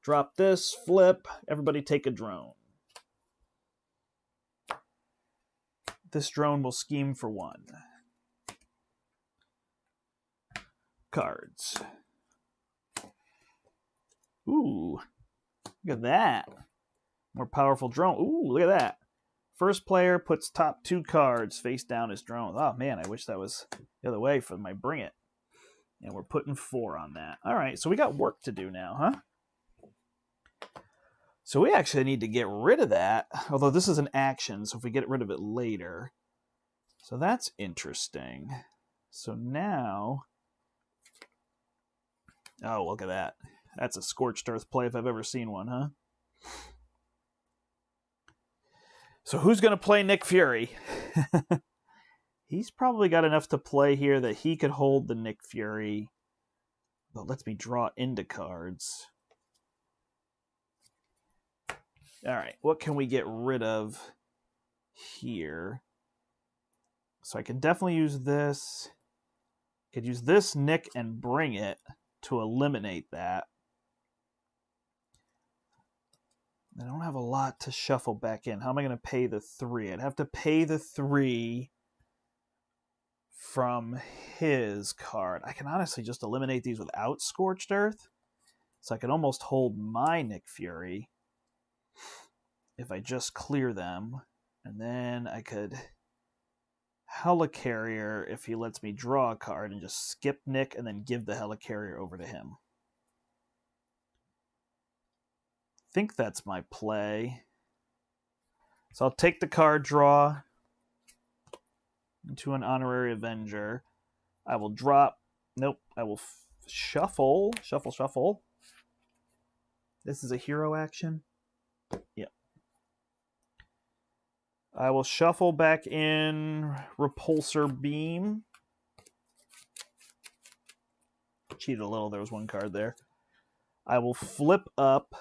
Speaker 1: Drop this, flip. Everybody take a drone. This drone will scheme for 1. Cards. Ooh. Look at that. More powerful drone. Ooh, look at that. First player puts top 2 cards face down as drones. Oh, man, I wish that was the other way for my Bring It. And we're putting 4 on that. All right, so we got work to do now, huh? So we actually need to get rid of that. Although this is an action, so if we get rid of it later. So that's interesting. So now... oh, look at that. That's a Scorched Earth play if I've ever seen one, huh? So who's going to play Nick Fury? He's probably got enough to play here that he could hold the Nick Fury. But lets me draw into cards. All right, what can we get rid of here? So I can definitely use this. Could use this Nick and bring it to eliminate that. I don't have a lot to shuffle back in. How am I going to pay the 3? I'd have to pay the 3 from his card. I can honestly just eliminate these without Scorched Earth. So I could almost hold my Nick Fury if I just clear them. And then I could Helicarrier if he lets me draw a card and just skip Nick and then give the Helicarrier over to him. I think that's my play. So I'll take the card draw into an Honorary Avenger. I will drop. Nope. I will shuffle. Shuffle. This is a hero action. Yep. I will shuffle back in Repulsor Beam. Cheated a little. There was one card there. I will flip up.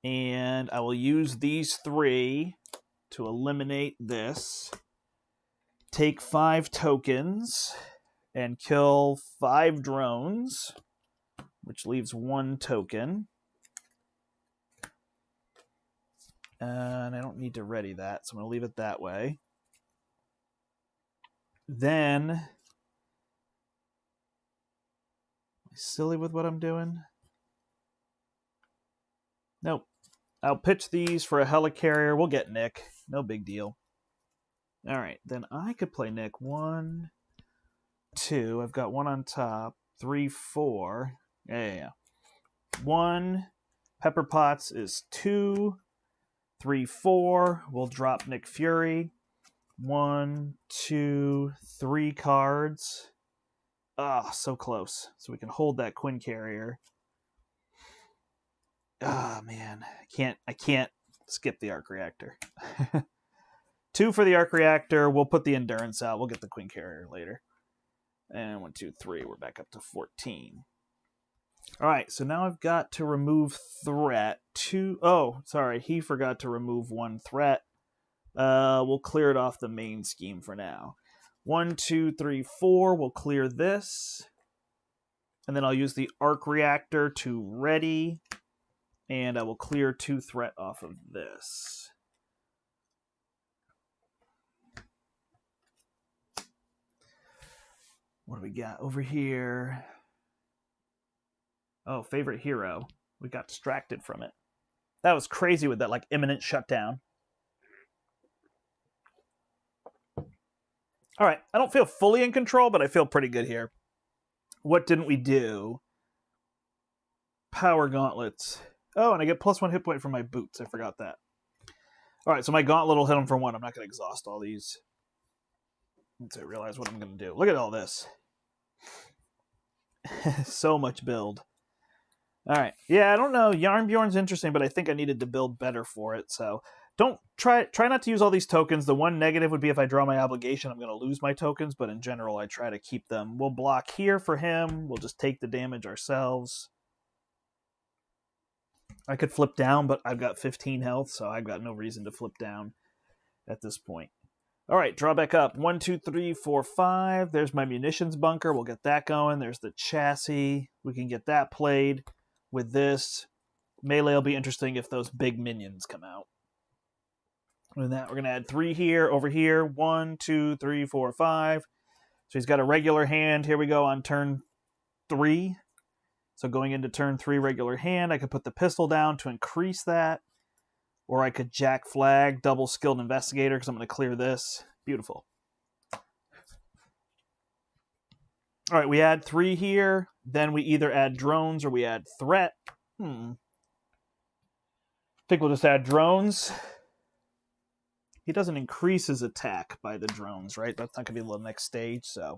Speaker 1: And I will use these 3 to eliminate this. Take 5 tokens and kill 5 drones, which leaves 1 token. And I don't need to ready that, so I'm going to leave it that way. Then, am I silly with what I'm doing? Nope. I'll pitch these for a Helicarrier. We'll get Nick. No big deal. All right. Then I could play Nick. 1, 2. I've got 1 on top. 3, 4. Yeah. 1. Pepper Potts is 2. 3, 4. We'll drop Nick Fury. 1, 2, 3 cards. Ah, so close. So we can hold that Quinn Carrier. Ah, man. I can't skip the Arc Reactor. 2 for the Arc Reactor. We'll put the Endurance out. We'll get the Quinn Carrier later. And 1, 2, 3. We're back up to 14. All right, so now I've got to remove threat. 2. Oh, sorry. He forgot to remove 1 threat. We'll clear it off the main scheme for now. 1, 2, 3, 4. We'll clear this. And then I'll use the Arc Reactor to ready. And I will clear 2 threat off of this. What do we got over here? Oh, favorite hero. We got distracted from it. That was crazy with that, like, imminent shutdown. All right, I don't feel fully in control, but I feel pretty good here. What didn't we do? Power Gauntlets. Oh, and I get +1 hit point from my boots. I forgot that. All right, so my Gauntlet will hit them for 1. I'm not going to exhaust all these. Once I realize what I'm going to do. Look at all this. So much build. All right. Yeah, I don't know. Yarnbjorn's interesting, but I think I needed to build better for it. So don't try not to use all these tokens. The one negative would be if I draw my obligation, I'm going to lose my tokens. But in general, I try to keep them. We'll block here for him. We'll just take the damage ourselves. I could flip down, but I've got 15 health, so I've got no reason to flip down at this point. All right, draw back up. 1, 2, 3, 4, 5. There's my munitions bunker. We'll get that going. There's the chassis. We can get that played with this. Melee will be interesting if those big minions come out. And that, we're going to add 3 here, over here. 1, 2, 3, 4, 5. So he's got a regular hand. Here we go on turn 3. So going into turn 3 regular hand, I could put the pistol down to increase that. Or I could Jack Flag, double Skilled Investigator, because I'm going to clear this. Beautiful. All right, we add 3 here. Then we either add drones or we add threat. I think we'll just add drones. He doesn't increase his attack by the drones, right? That's not going to be the next stage, so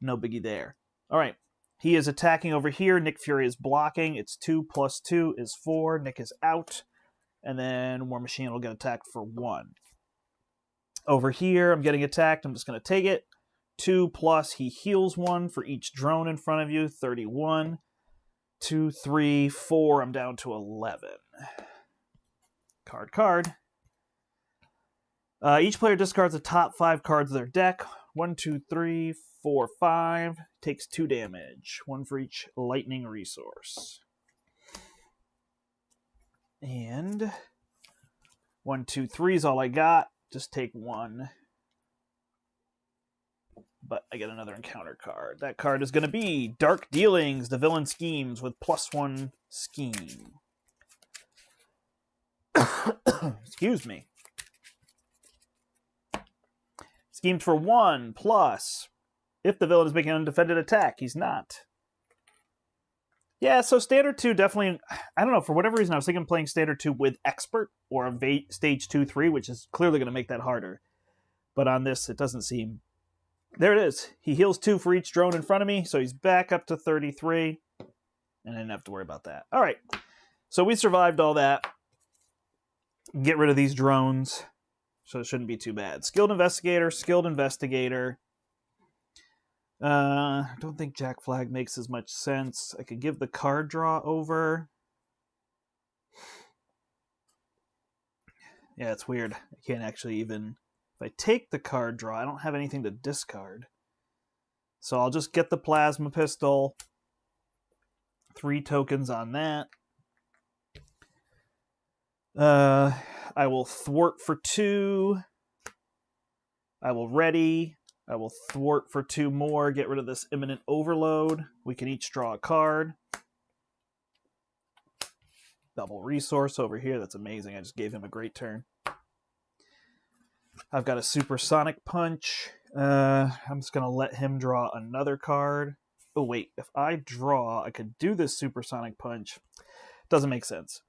Speaker 1: no biggie there. All right. He is attacking over here. Nick Fury is blocking. It's 2 + 2 is 4. Nick is out. And then War Machine will get attacked for 1. Over here, I'm getting attacked. I'm just going to take it. 2 plus he heals 1 for each drone in front of you. 31. 2, 3, 4. I'm down to 11. Card. Each player discards the top 5 cards of their deck. 1, 2, 3, 4, 5. Takes 2 damage. 1 for each lightning resource. And 1, 2, 3 is all I got. Just take 1. But I get another encounter card. That card is going to be Dark Dealings, the villain schemes with +1 scheme. Excuse me. Schemes for 1 plus. If the villain is making an undefended attack, he's not. Yeah, so Standard 2 definitely, I don't know, for whatever reason I was thinking playing Standard 2 with Expert or a Stage 2-3, which is clearly going to make that harder. But on this, it doesn't seem. There it is. He heals 2 for each drone in front of me, so he's back up to 33. And I didn't have to worry about that. All right, so we survived all that. Get rid of these drones, so it shouldn't be too bad. Skilled Investigator, Skilled Investigator. I don't think Jack Flag makes as much sense. I could give the card draw over. Yeah, it's weird. I can't actually even... If I take the card draw, I don't have anything to discard. So I'll just get the Plasma Pistol. 3 tokens on that. I will thwart for 2. I will ready. I will thwart for 2 more. Get rid of this imminent overload. We can each draw a card. Double resource over here. That's amazing. I just gave him a great turn. I've got a Supersonic Punch. I'm just going to let him draw another card. Oh, wait. If I draw, I could do this Supersonic Punch. Doesn't make sense.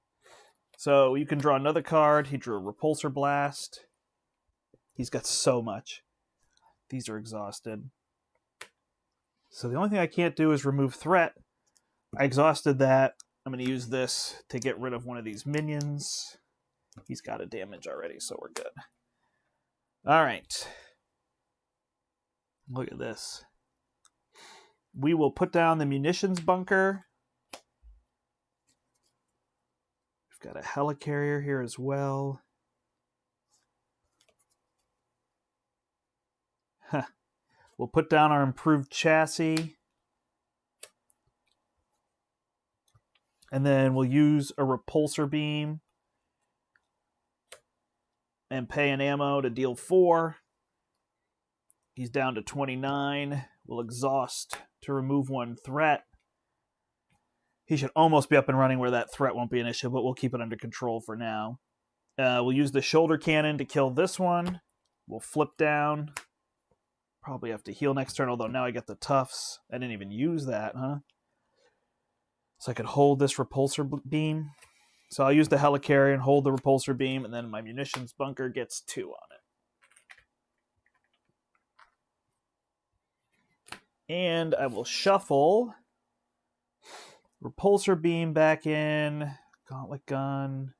Speaker 1: So you can draw another card. He drew a Repulsor Blast. He's got so much. These are exhausted. So the only thing I can't do is remove threat. I exhausted that. I'm going to use this to get rid of one of these minions. He's got a damage already, so we're good. All right. Look at this. We will put down the munitions bunker. We've got a helicarrier here as well. Huh. We'll put down our improved chassis. And then we'll use a repulsor beam and pay an ammo to deal 4. He's down to 29. We'll exhaust to remove 1 threat. He should almost be up and running where that threat won't be an issue, but we'll keep it under control for now. We'll use the shoulder cannon to kill this one. We'll flip down. Probably have to heal next turn, although now I get the tufts. I didn't even use that, huh? So I could hold this repulsor beam. So I'll use the helicarrier and hold the repulsor beam, and then my munitions bunker gets 2 on it. And I will shuffle repulsor beam back in, gauntlet gun.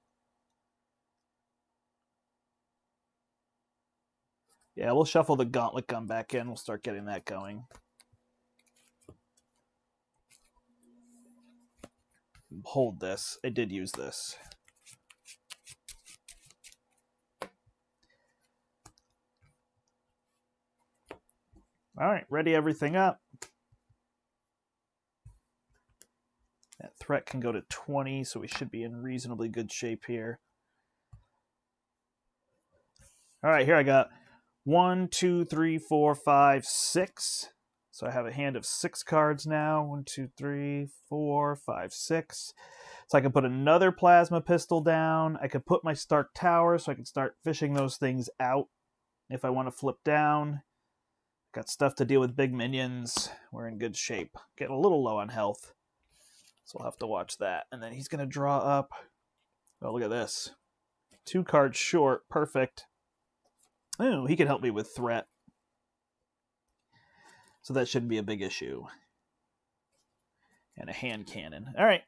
Speaker 1: Yeah, we'll shuffle the gauntlet gun back in. We'll start getting that going. Hold this. I did use this. All right, ready everything up. That threat can go to 20, so we should be in reasonably good shape here. All right, here I got 1, 2, 3, 4, 5, 6. So I have a hand of 6 cards now. 1, 2, 3, 4, 5, 6. So I can put another plasma pistol down. I could put my Stark Tower so I can start fishing those things out if I want to flip down. Got stuff to deal with big minions. We're in good shape. Getting a little low on health, so we'll have to watch that. And then he's going to draw up. Oh, look at this. 2 cards short. Perfect. Oh, he can help me with threat. So that shouldn't be a big issue. And a hand cannon. All right.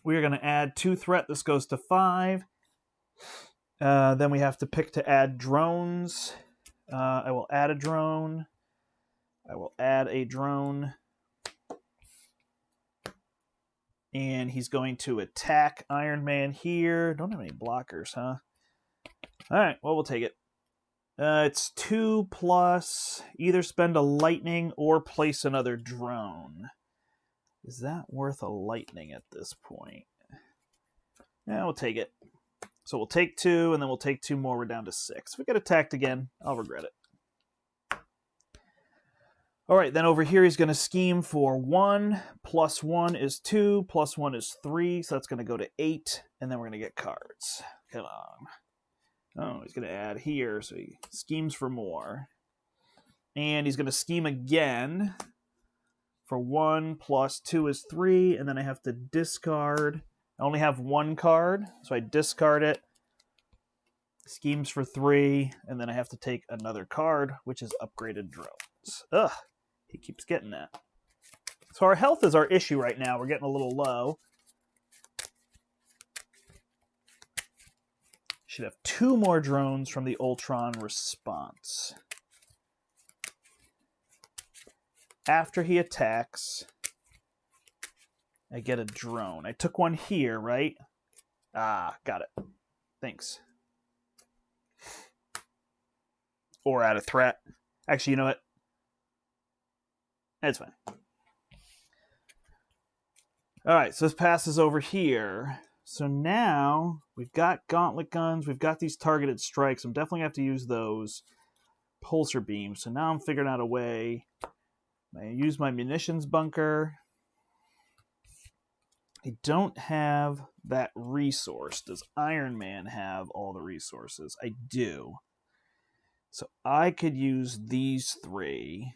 Speaker 1: We are going to add 2 threat. This goes to 5. Then we have to pick to add drones. I will add a drone. I will add a drone. And he's going to attack Iron Man here. Don't have any blockers, huh? All right, well, we'll take it. It's 2+, either spend a lightning or place another drone. Is that worth a lightning at this point? Yeah, we'll take it. So we'll take 2, and then we'll take 2 more. We're down to 6. If we get attacked again, I'll regret it. All right, then over here he's going to scheme for 1. Plus 1 is 2. Plus 1 is 3. So that's going to go to 8. And then we're going to get cards. Come on. Oh, he's going to add here. So he schemes for more. And he's going to scheme again for 1 plus 2 is 3. And then I have to discard. I only have 1 card. So I discard it. Schemes for 3. And then I have to take another card, which is upgraded drones. Ugh. He keeps getting that. So our health is our issue right now. We're getting a little low. Should have 2 more drones from the Ultron response. After he attacks, I get a drone. I took 1 here, right? Ah, got it. Thanks. Or add a threat. Actually, you know what? That's fine. All right, so this passes over here. So now we've got gauntlet guns. We've got these targeted strikes. I'm definitely going to have to use those. Pulsar beams. So now I'm figuring out a way. I use my munitions bunker. I don't have that resource. Does Iron Man have all the resources? I do. So I could use these 3.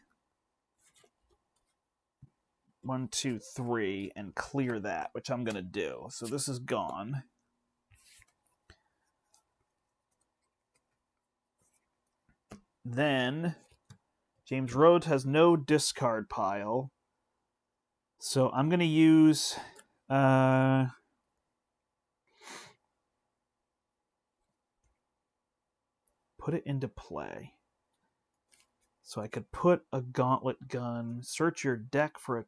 Speaker 1: 1, 2, 3, and clear that, which I'm going to do. So this is gone. Then James Rhodes has no discard pile. So I'm going to use put it into play. So I could put a gauntlet gun, search your deck for a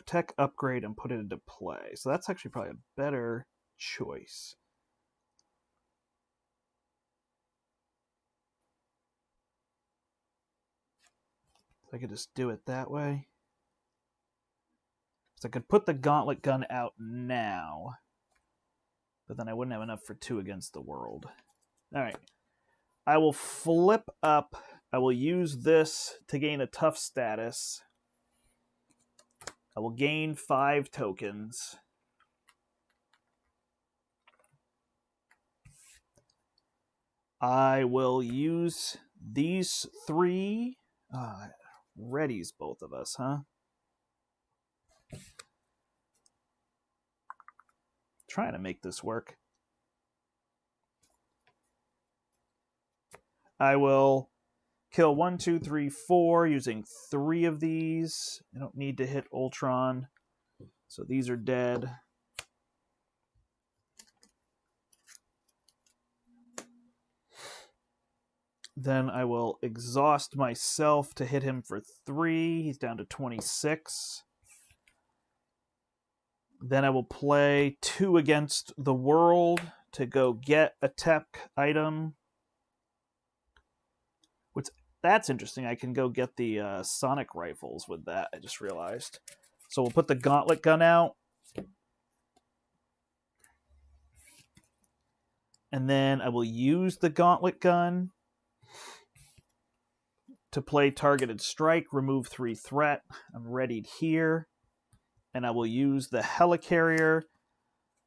Speaker 1: tech upgrade, and put it into play. So that's actually probably a better choice. So I could just do it that way. So I could put the gauntlet gun out now, but then I wouldn't have enough for 2 against the world. All right. I will flip up. I will use this to gain a tough status. I will gain 5 tokens. I will use these 3. Readies both of us, huh? Trying to make this work. I will kill 1, 2, 3, 4 using 3 of these. I don't need to hit Ultron, so these are dead. Then I will exhaust myself to hit him for 3. He's down to 26. Then I will play 2 against the world to go get a tech item. That's interesting. I can go get the sonic rifles with that, I just realized. So we'll put the gauntlet gun out. And then I will use the gauntlet gun to play targeted strike, remove 3 threat. I'm readied here. And I will use the helicarrier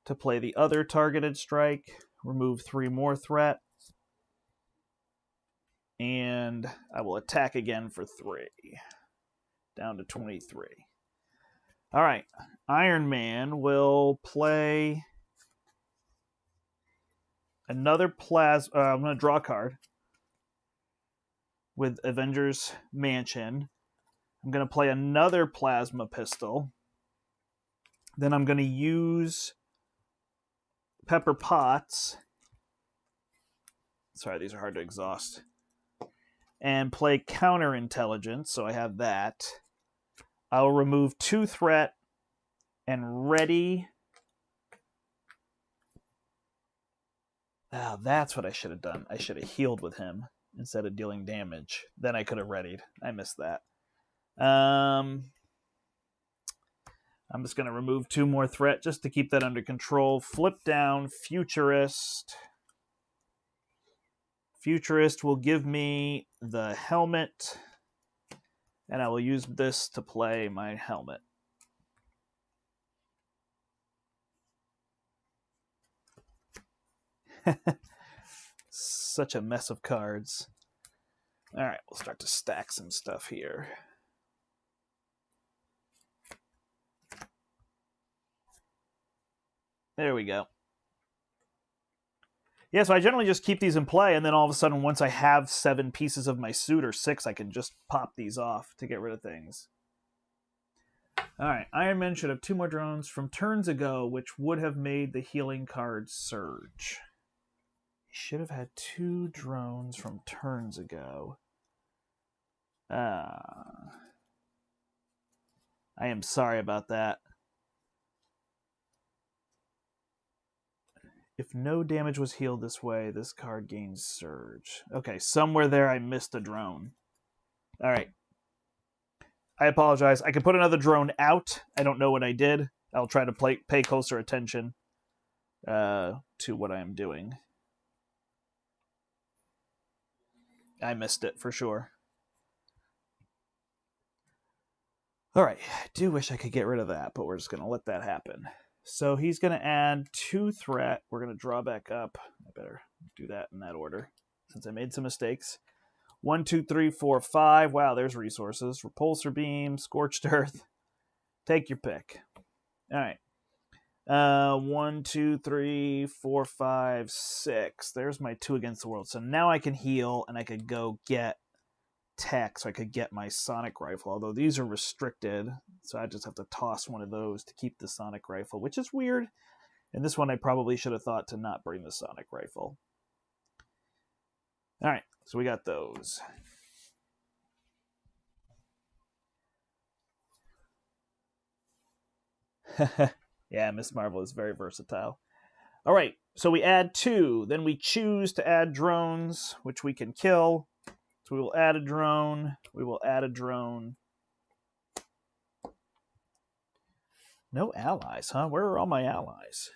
Speaker 1: to play the other targeted strike, remove 3 more threat. And I will attack again for 3. Down to 23. All right. Iron Man will play another plasma. I'm going to draw a card with Avengers Mansion. I'm going to play another plasma pistol. Then I'm going to use Pepper Potts. Sorry, these are hard to exhaust. and play counterintelligence, so I have that. I'll remove 2 threat and ready. Oh, that's what I should have done. I should have healed with him instead of dealing damage. Then I could have readied. I missed that. I'm just going to remove 2 more threat just to keep that under control. Flip down Futurist. Futurist will give me the helmet, and I will use this to play my helmet. Such a mess of cards. All right, we'll start to stack some stuff here. There we go. Yeah, so I generally just keep these in play, and then all of a sudden, once I have 7 pieces of my suit, or 6, I can just pop these off to get rid of things. All right, Iron Man should have 2 more drones from turns ago, which would have made the healing card surge. He should have had 2 drones from turns ago. I am sorry about that. If no damage was healed this way, this card gains surge. Okay, somewhere there I missed a drone. All right. I apologize. I can put another drone out. I don't know what I did. I'll try to pay closer attention to what I'm doing. I missed it for sure. All right. I do wish I could get rid of that, but we're just going to let that happen. So he's going to add 2 threat. We're going to draw back up. I better do that in that order since I made some mistakes. 1, 2, 3, 4, 5. Wow, there's resources. Repulsor Beam, Scorched Earth. Take your pick. All right. 1, 2, 3, 4, 5, 6. There's my 2 against the world. So now I can heal, and I could go get tech, so I could get my sonic rifle. Although these are restricted, so I just have to toss one of those to keep the sonic rifle, which is weird. And this one I probably should have thought to not bring the sonic rifle. All right, so we got those. Yeah, Miss Marvel is very versatile. All right, so we add 2. Then we choose to add drones, which we can kill. So we will add a drone. We will add a drone. No allies, huh? Where are all my allies?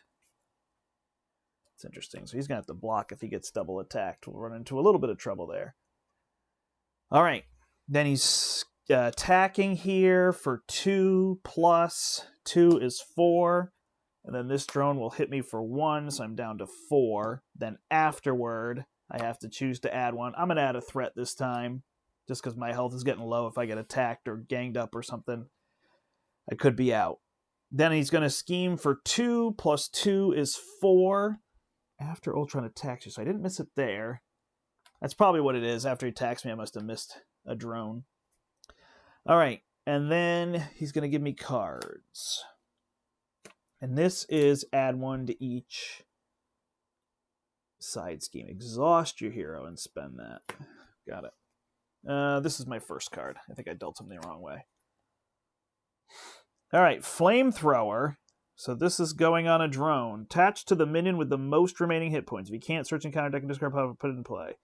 Speaker 1: It's interesting. So he's going to have to block if he gets double attacked. We'll run into a little bit of trouble there. All right. Then he's attacking here for 2 plus 2 is 4. And then this drone will hit me for 1, so I'm down to 4. Then afterward, I have to choose to add 1. I'm going to add a threat this time, just because my health is getting low. If I get attacked or ganged up or something, I could be out. Then he's going to scheme for 2 plus 2 is 4. After Ultron attacks you, so I didn't miss it there. That's probably what it is. After he attacks me, I must have missed a drone. All right, and then he's going to give me cards. And this is add 1 to each side scheme. Exhaust your hero and spend that. Got it. This is my first card. I think I dealt something the wrong way. All right, Flamethrower. So this is going on a drone. Attached to the minion with the most remaining hit points. If you can't search and counter deck and discard power, put it in play.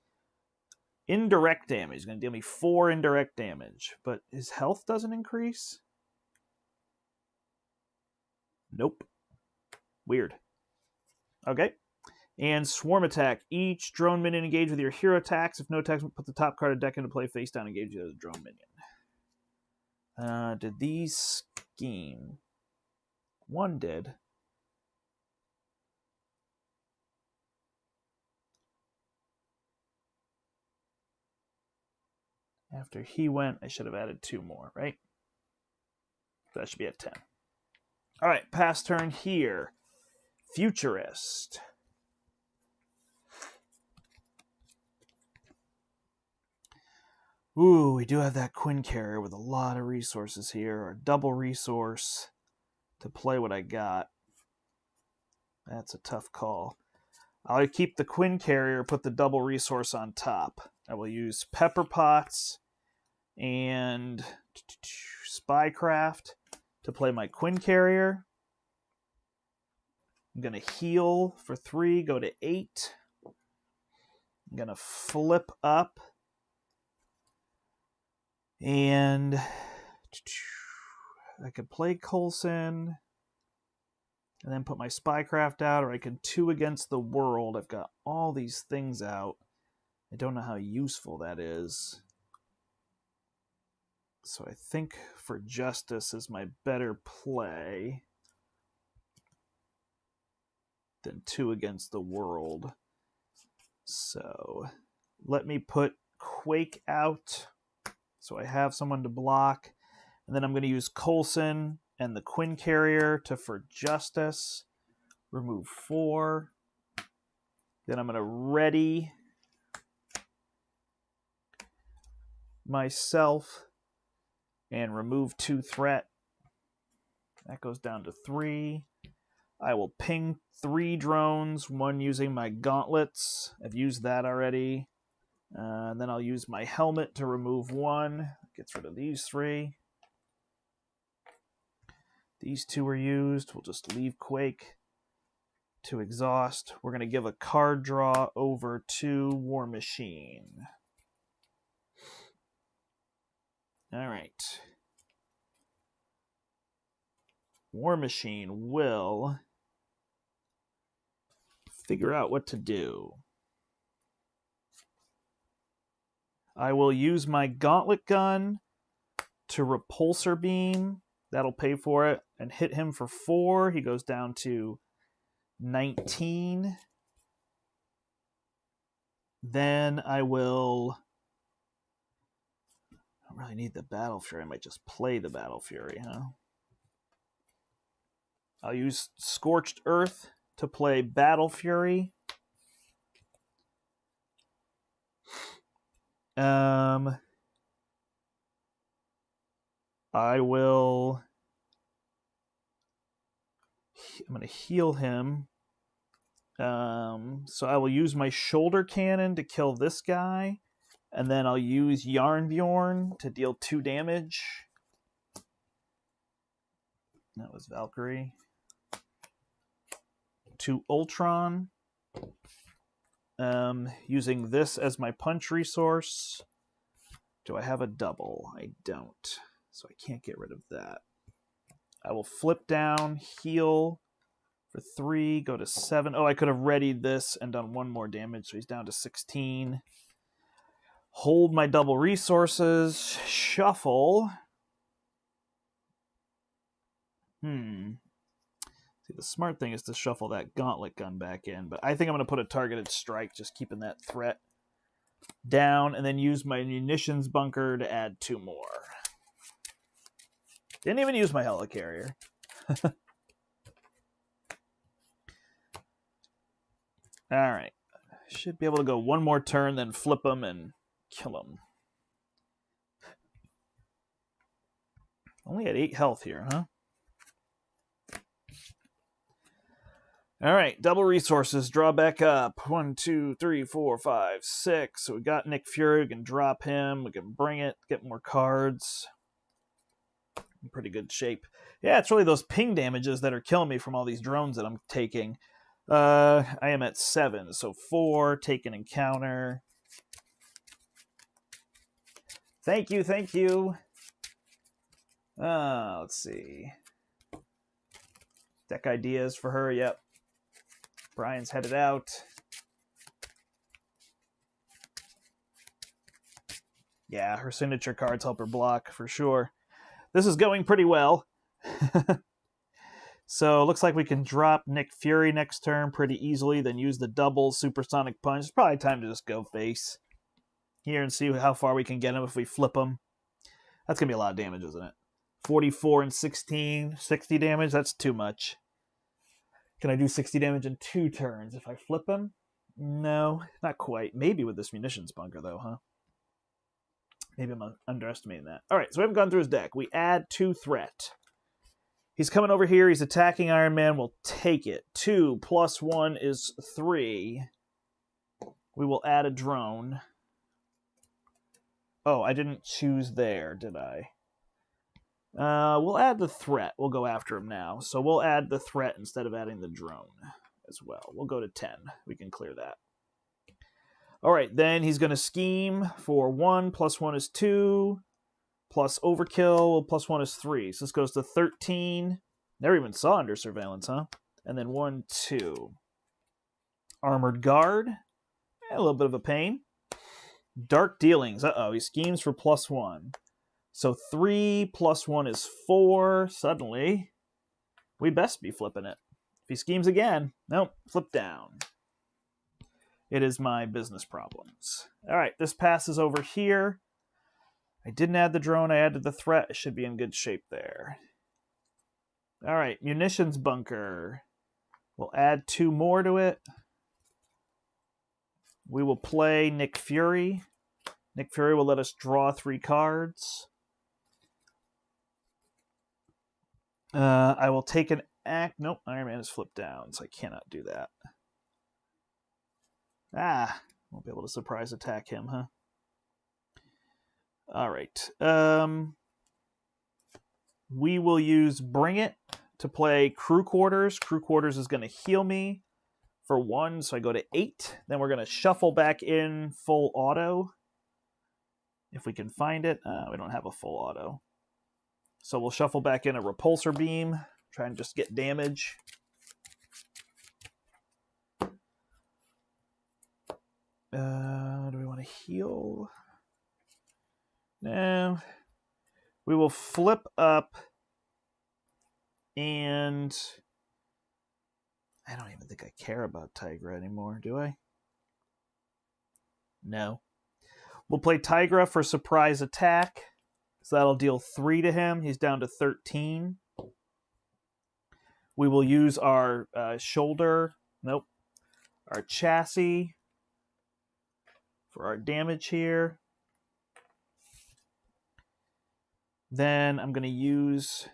Speaker 1: Indirect damage. He's going to deal me 4 indirect damage. But his health doesn't increase? Nope. Weird. Okay. And Swarm Attack. Each drone minion engage with your hero attacks. If no attacks, put the top card of deck into play face down and engage the other drone minion. Did these scheme? One did. After he went, I should have added 2 more, right? That should be at 10. All right, pass turn here. Futurist. Ooh, we do have that Quinn carrier with a lot of resources here, or double resource to play what I got. That's a tough call. I'll keep the Quinn carrier, put the double resource on top. I will use Pepper Pots and Spycraft to play my Quinn Carrier. I'm going to heal for 3, go to 8. I'm going to flip up. And I could play Coulson and then put my Spycraft out, or I can 2 against the world. I've got all these things out. I don't know how useful that is. So I think for Justice is my better play than 2 against the world. So let me put Quake out so I have someone to block. And then I'm going to use Coulson and the Quinn Carrier for Justice. Remove 4. Then I'm going to ready myself and remove 2 threat. That goes down to 3. I will ping 3 drones, 1 using my gauntlets. I've used that already. And then I'll use my helmet to remove 1. Gets rid of these 3. These 2 are used. We'll just leave Quake to exhaust. We're going to give a card draw over to War Machine. All right. War Machine will figure out what to do. I will use my Gauntlet Gun to Repulsor Beam. That'll pay for it. And hit him for 4. He goes down to 19. Then I will... I don't really need the Battle Fury. I might just play the Battle Fury, huh? I'll use Scorched Earth to play Battle Fury. I will... I'm going to heal him. So I will use my Shoulder Cannon to kill this guy. And then I'll use Yarnbjorn to deal 2 damage. That was Valkyrie. To Ultron. Using this as my punch resource. Do I have a double? I don't. So I can't get rid of that. I will flip down, heal for 3, go to 7. Oh, I could have readied this and done 1 more damage, so he's down to 16. Hold my double resources, shuffle. See, the smart thing is to shuffle that Gauntlet Gun back in, but I think I'm going to put a targeted strike, just keeping that threat down, and then use my munitions bunker to add 2 more. Didn't even use my helicarrier. Alright. Should be able to go 1 more turn, then flip them and kill them. Only at 8 health here, huh? Alright, double resources. Draw back up. 1, 2, 3, 4, 5, 6. So we got Nick Fury. We can drop him. We can bring it. Get more cards. In pretty good shape. Yeah, it's really those ping damages that are killing me from all these drones that I'm taking. I am at 7, so 4, take an encounter. Thank you, thank you. Let's see. Deck ideas for her, yep. Brian's headed out. Yeah, her signature cards help her block, for sure. This is going pretty well. So, it looks like we can drop Nick Fury next turn pretty easily, then use the double Supersonic Punch. It's probably time to just go face here and see how far we can get him if we flip him. That's going to be a lot of damage, isn't it? 44 and 16, 60 damage? That's too much. Can I do 60 damage in 2 turns if I flip him? No, not quite. Maybe with this munitions bunker, though, huh? Maybe I'm underestimating that. All right, so we haven't gone through his deck. We add 2 threat. He's coming over here. He's attacking Iron Man. We'll take it. 2 + 1 is 3. We will add a drone. Oh, I didn't choose there, did I? We'll add the threat. We'll go after him now. So we'll add the threat instead of adding the drone as well. We'll go to 10. We can clear that. All right, then he's going to scheme for 1. Plus 1 is 2. Plus overkill. Plus 1 is 3. So this goes to 13. Never even saw under surveillance, huh? And then 1, 2. Armored guard. A little bit of a pain. Dark dealings. Uh-oh, he schemes for plus 1. So 3 plus 1 is 4. Suddenly, we best be flipping it. If he schemes again, nope, flip down. It is my business problems. All right, this passes over here. I didn't add the drone, I added the threat. It should be in good shape there. All right, munitions bunker. We'll add 2 more to it. We will play Nick Fury. Nick Fury will let us draw 3 cards. I will take an act. Nope, Iron Man is flipped down, so I cannot do that. Won't be able to surprise attack him, huh? All right. We will use Bring It to play Crew Quarters. Crew Quarters is going to heal me for 1, so I go to 8. Then we're going to shuffle back in full auto. If we can find it. We don't have a full auto. So we'll shuffle back in a repulsor beam. Try and just get damage. Do we want to heal? No. We will flip up and I don't even think I care about Tigra anymore, do I? No. We'll play Tigra for surprise attack. So that'll deal 3 to him. He's down to 13. We will use our shoulder. Nope. Our chassis for our damage here. Then I'm going to use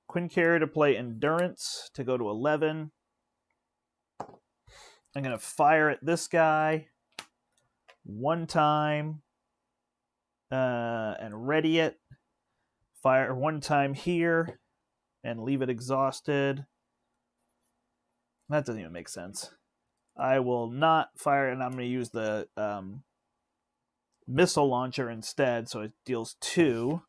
Speaker 1: Quinn Carrier to play Endurance to go to 11. I'm going to fire at this guy 1 time and ready it. Fire 1 time here and leave it exhausted. That doesn't even make sense. I will not fire, and I'm going to use the missile launcher instead, so it deals 2.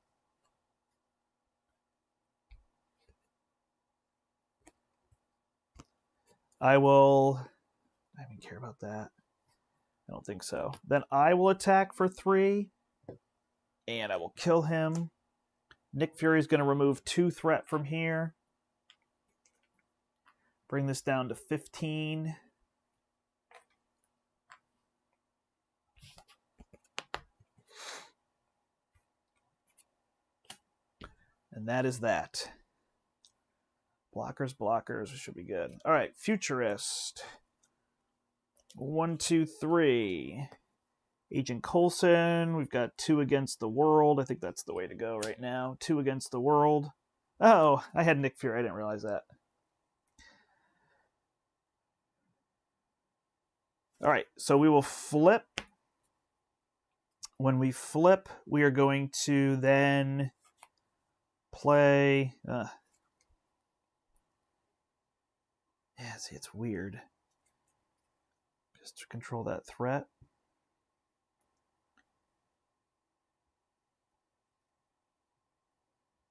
Speaker 1: I don't even care about that. I don't think so. Then I will attack for 3, and I will kill him. Nick Fury is going to remove 2 threat from here. Bring this down to 15. And that is that. Blockers, we should be good. All right, Futurist. 1, 2, 3. Agent Coulson, we've got 2 against the world. I think that's the way to go right now. 2 against the world. Oh, I had Nick Fury. I didn't realize that. All right, so we will flip. When we flip, we are going to then play... Yeah, see, it's weird. Just to control that threat.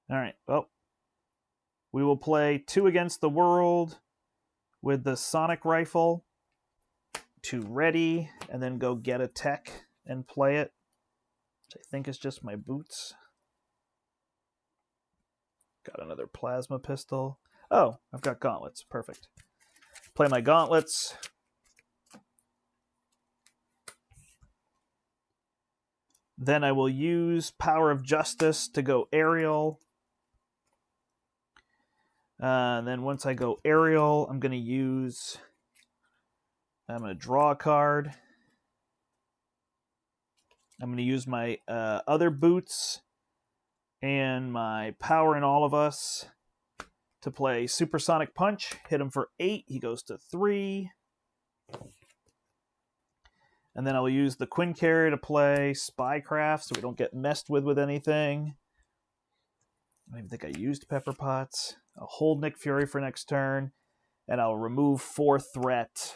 Speaker 1: All right, well, we will play 2 against the world with the sonic rifle to ready, and then go get a tech and play it, which I think is just my boots. Got another plasma pistol. Oh, I've got gauntlets. Perfect. Play my gauntlets. Then I will use Power of Justice to go aerial. And then once I go aerial, I'm going to draw a card. I'm going to use my other boots and my Power in All of Us to play Supersonic Punch. Hit him for 8. He goes to 3. And then I'll use the Quinn Carrier to play Spycraft so we don't get messed with anything. I don't even think I used Pepper Pots. I'll hold Nick Fury for next turn, and I'll remove 4 threat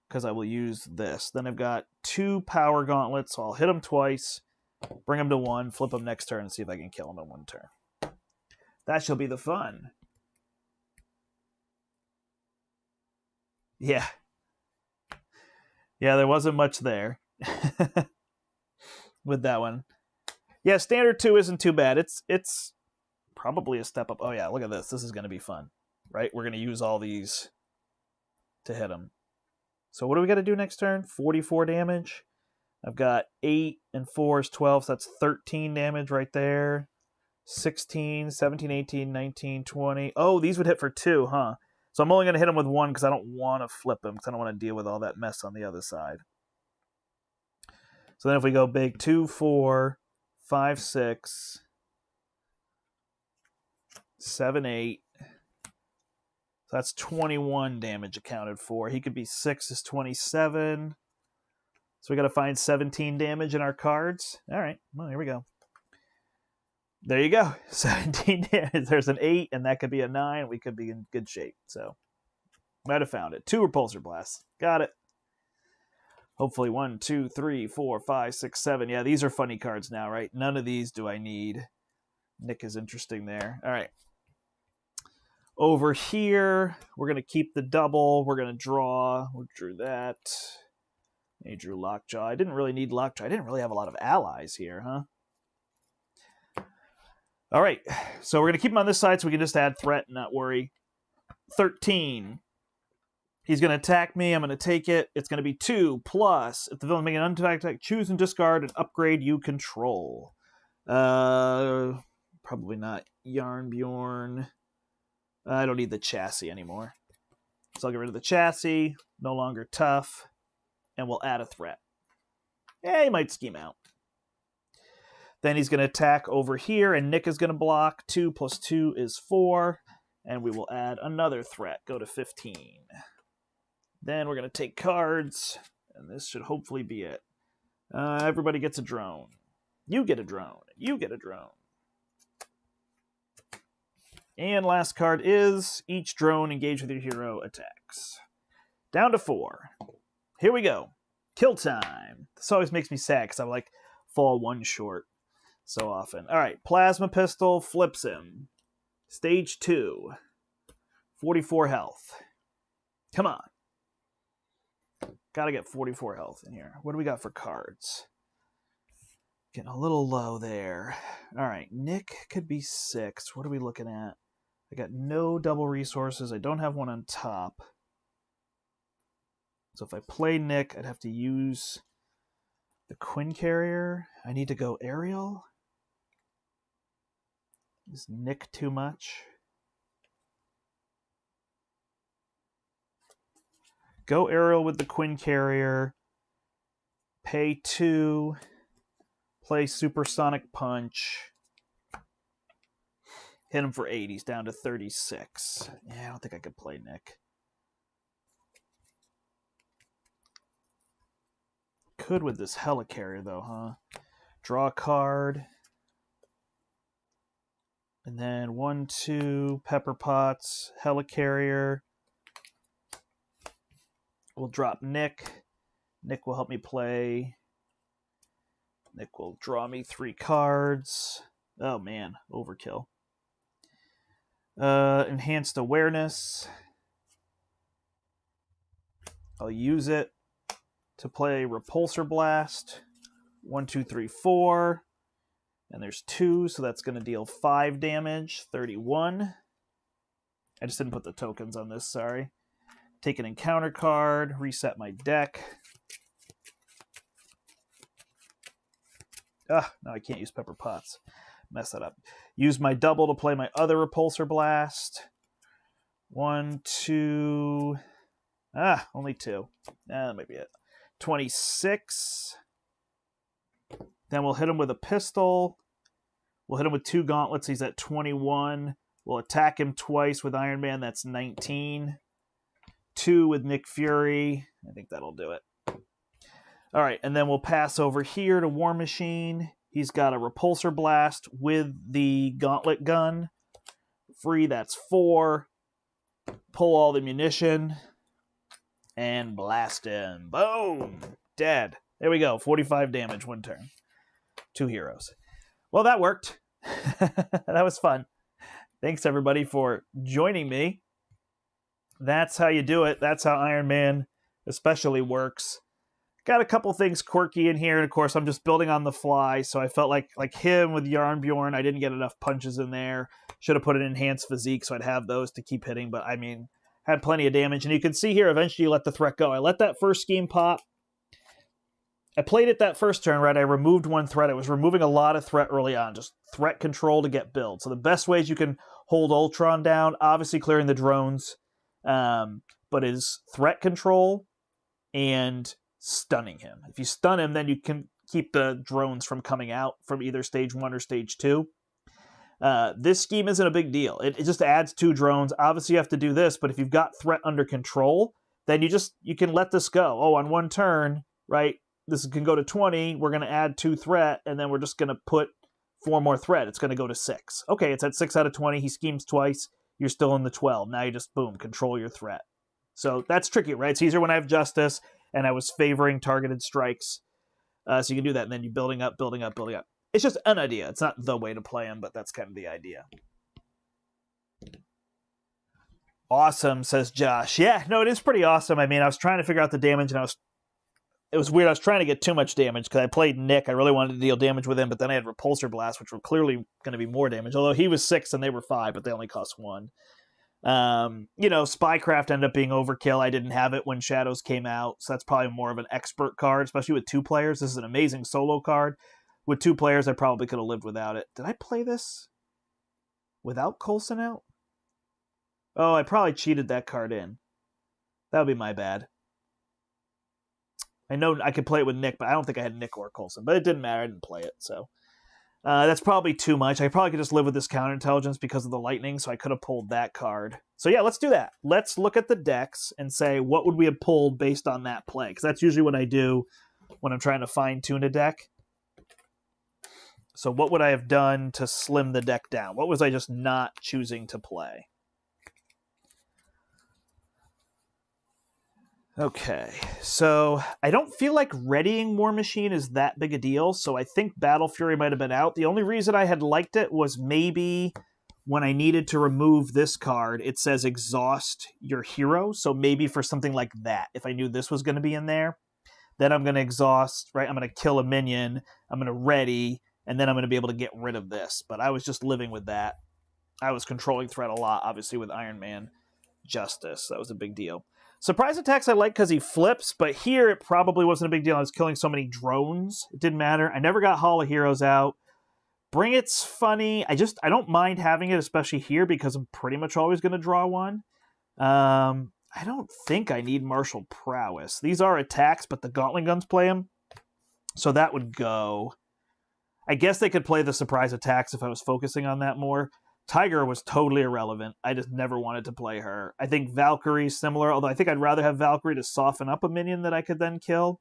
Speaker 1: because I will use this. Then I've got 2 power gauntlets, so I'll hit him twice, bring him to 1, flip him next turn, and see if I can kill him in 1 turn. That shall be the fun. Yeah. Yeah, there wasn't much there with that one. Yeah, standard 2 isn't too bad. It's probably a step up. Oh yeah, look at this. This is going to be fun, right? We're going to use all these to hit him. So what do we got to do next turn? 44 damage. I've got 8 and 4 is 12, so that's 13 damage right there. 16, 17, 18, 19, 20. Oh, these would hit for 2, huh? So I'm only going to hit him with 1 because I don't want to flip him because I don't want to deal with all that mess on the other side. So then if we go big, 2, 4, 5, 6, 7, 8. So that's 21 damage accounted for. He could be 6 is 27. So we got to find 17 damage in our cards. All right, well, here we go. There you go. 17 damage. There's an 8, and that could be a 9. We could be in good shape. So might have found it. 2 repulsor blasts. Got it. Hopefully 1, 2, 3, 4, 5, 6, 7. Yeah, these are funny cards now, right? None of these do I need. Nick is interesting there. All right. Over here, we're going to keep the double. We're going to draw. We drew that. He drew Lockjaw. I didn't really need Lockjaw. I didn't really have a lot of allies here, huh? All right, so we're going to keep him on this side so we can just add threat and not worry. 13. He's going to attack me. I'm going to take it. It's going to be 2 plus. If the villain makes an unattacked attack, choose and discard an upgrade you control. Probably not Yarnbjorn. I don't need the chassis anymore. So I'll get rid of the chassis. No longer tough. And we'll add a threat. Yeah, he might scheme out. Then he's going to attack over here, and Nick is going to block. 2 plus 2 is 4. And we will add another threat. Go to 15. Then we're going to take cards, and this should hopefully be it. Everybody gets a drone. You get a drone. You get a drone. And last card is each drone engaged with your hero attacks. Down to 4. Here we go. Kill time. This always makes me sad because I like fall 1 short so often. All right, plasma pistol flips him. Stage 2. 44 health. Come on. Gotta get 44 health in here. What do we got for cards? Getting a little low there. All right, Nick could be 6. What are we looking at? I got no double resources. I don't have one on top. So if I play Nick, I'd have to use the Quinn Carrier. I need to go aerial. Is Nick too much? Go aerial with the Quinn Carrier. Pay 2. Play Supersonic Punch. Hit him for 8. He's down to 36. Yeah, I don't think I could play Nick. Could with this helicarrier, though, huh? Draw a card. And then 1, 2, Pepper Pots, helicarrier. We'll drop Nick. Nick will help me play. Nick will draw me 3 cards. Oh, man. Overkill. Enhanced awareness. I'll use it to play Repulsor Blast. 1, 2, 3, 4. And there's 2, so that's going to deal 5 damage. 31. I just didn't put the tokens on this, sorry. Take an encounter card. Reset my deck. No, I can't use Pepper Pots. Mess that up. Use my double to play my other Repulsor Blast. 1, 2... only 2. That might be it. 26. Then we'll hit him with a pistol. We'll hit him with 2 gauntlets. He's at 21. We'll attack him twice with Iron Man. That's 19. 2 with Nick Fury. I think that'll do it. All right, and then we'll pass over here to War Machine. He's got a repulsor blast with the gauntlet gun. Free, that's 4. Pull all the munition and blast him. Boom! Dead. There we go. 45 damage one turn. 2 heroes. Well, that worked. That was fun. Thanks, everybody, for joining me. That's how you do it. That's how Iron Man especially works. Got a couple things quirky in here, and of course, I'm just building on the fly, so I felt like him with Yarnbjorn, I didn't get enough punches in there. Should have put an enhanced physique, so I'd have those to keep hitting, but I mean, had plenty of damage. And you can see here, eventually you let the threat go. I let that first scheme pop. I played it that first turn, right? I removed 1 threat. I was removing a lot of threat early on, just threat control to get build. So the best ways you can hold Ultron down, obviously clearing the drones, but is threat control and stunning him. If you stun him, then you can keep the drones from coming out from either stage 1 or stage 2. This scheme isn't a big deal. It just adds 2 drones. Obviously, you have to do this, but if you've got threat under control, then you can let this go. Oh, on 1 turn, right? This can go to 20. We're going to add 2 threat, and then we're just going to put 4 more threat. It's going to go to 6. Okay, it's at 6 out of 20. He schemes twice. You're still in the 12. Now you just, boom, control your threat. So that's tricky, right? It's easier when I have Justice, and I was favoring targeted strikes. So you can do that, and then you're building up, building up, building up. It's just an idea. It's not the way to play him, but that's kind of the idea. Awesome, says Josh. Yeah, no, it is pretty awesome. I mean, I was trying to figure out the damage, and it was weird. I was trying to get too much damage because I played Nick. I really wanted to deal damage with him, but then I had Repulsor Blast, which were clearly going to be more damage. Although he was 6 and they were 5, but they only cost 1. Spycraft ended up being overkill. I didn't have it when Shadows came out, so that's probably more of an expert card, especially with 2 players. This is an amazing solo card. With 2 players, I probably could have lived without it. Did I play this without Coulson out? Oh, I probably cheated that card in. That would be my bad. I know I could play it with Nick, but I don't think I had Nick or Coulson. But it didn't matter. I didn't play it, so that's probably too much. I probably could just live with this counterintelligence because of the lightning, so I could have pulled that card. So yeah, let's do that. Let's look at the decks and say what would we have pulled based on that play, because that's usually what I do when I'm trying to fine-tune a deck. So what would I have done to slim the deck down? What was I just not choosing to play? Okay, so I don't feel like readying War Machine is that big a deal, so I think Battle Fury might have been out. The only reason I had liked it was maybe when I needed to remove this card, it says exhaust your hero, so maybe for something like that, if I knew this was going to be in there, then I'm going to exhaust, right? I'm going to kill a minion, I'm going to ready, and then I'm going to be able to get rid of this. But I was just living with that. I was controlling threat a lot, obviously, with Iron Man Justice. That was a big deal. Surprise attacks I like because he flips, but here it probably wasn't a big deal. I was killing so many drones. It didn't matter. I never got Hall of Heroes out. Bring It's funny. I don't mind having it, especially here, because I'm pretty much always going to draw one. I don't think I need Martial Prowess. These are attacks, but the Gauntlet Guns play them. So that would go. I guess they could play the surprise attacks if I was focusing on that more. Tiger was totally irrelevant. I just never wanted to play her. I think Valkyrie's similar, although I think I'd rather have Valkyrie to soften up a minion that I could then kill.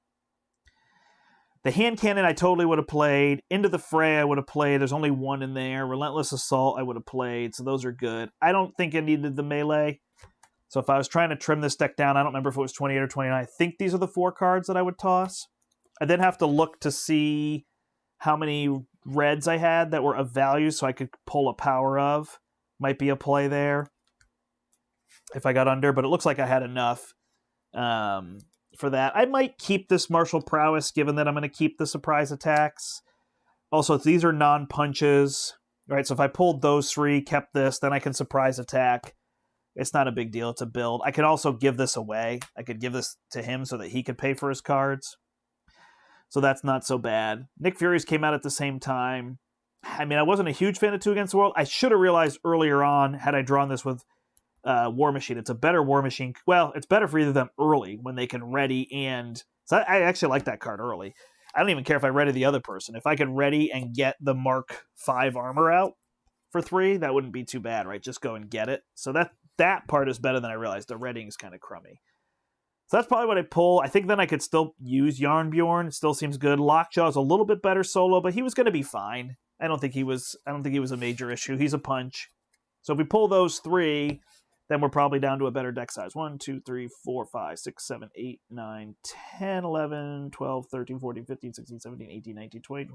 Speaker 1: The Hand Cannon I totally would have played. Into the Fray I would have played. There's only 1 in there. Relentless Assault I would have played, so those are good. I don't think I needed the melee. So if I was trying to trim this deck down, I don't remember if it was 28 or 29. I think these are the 4 cards that I would toss. I then have to look to see how many reds I had that were of value so I could pull a power of. Might be a play there if I got under, but it looks like I had enough for that. I might keep this Martial Prowess given that I'm going to keep the surprise attacks. Also, these are non-punches, right? So if I pulled those 3, kept this, then I can surprise attack. It's not a big deal. It's a build. I could also give this away. I could give this to him so that he could pay for his cards. So that's not so bad. Nick Fury's came out at the same time. I mean, I wasn't a huge fan of 2 Against the World. I should have realized earlier on, had I drawn this with War Machine. It's a better War Machine. Well, it's better for either of them early when they can ready and... So I actually like that card early. I don't even care if I ready the other person. If I could ready and get the Mark 5 armor out for 3, that wouldn't be too bad, right? Just go and get it. So that part is better than I realized. The readying is kind of crummy. So that's probably what I pull. I think then I could still use Yarnbjorn. It still seems good. Lockjaw's a little bit better solo, but he was going to be fine. I don't think he was a major issue. He's a punch. So if we pull those 3, then we're probably down to a better deck size. 1, 2, 3, 4, 5, 6, 7, 8, 9, 10, 11, 12, 13, 14, 15, 16, 17, 18, 19, 20,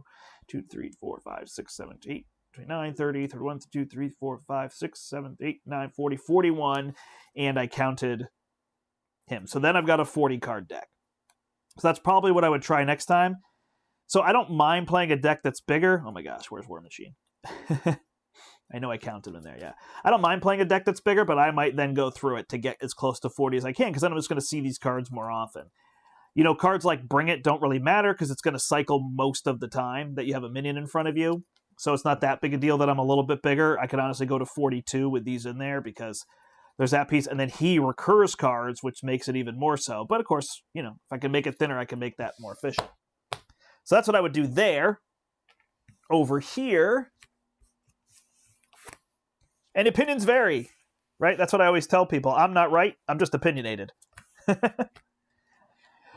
Speaker 1: 2, 3, 4, 5, 6, 7, 8, 29, 30, 31, 2, 3, 4, 5, 6, 7, 8, 9, 40, 41, and I counted him. So then I've got a 40 card deck. So that's probably what I would try next time. So I don't mind playing a deck that's bigger. Oh my gosh, where's War Machine? I know I counted in there, yeah. I don't mind playing a deck that's bigger, but I might then go through it to get as close to 40 as I can, because then I'm just going to see these cards more often. You know, cards like Bring It don't really matter, because it's going to cycle most of the time that you have a minion in front of you. So it's not that big a deal that I'm a little bit bigger. I could honestly go to 42 with these in there, because there's that piece, and then he recurs cards, which makes it even more so. But of course, you know, if I can make it thinner, I can make that more efficient. So that's what I would do there. Over here, and opinions vary, right? That's what I always tell people. I'm not right. I'm just opinionated.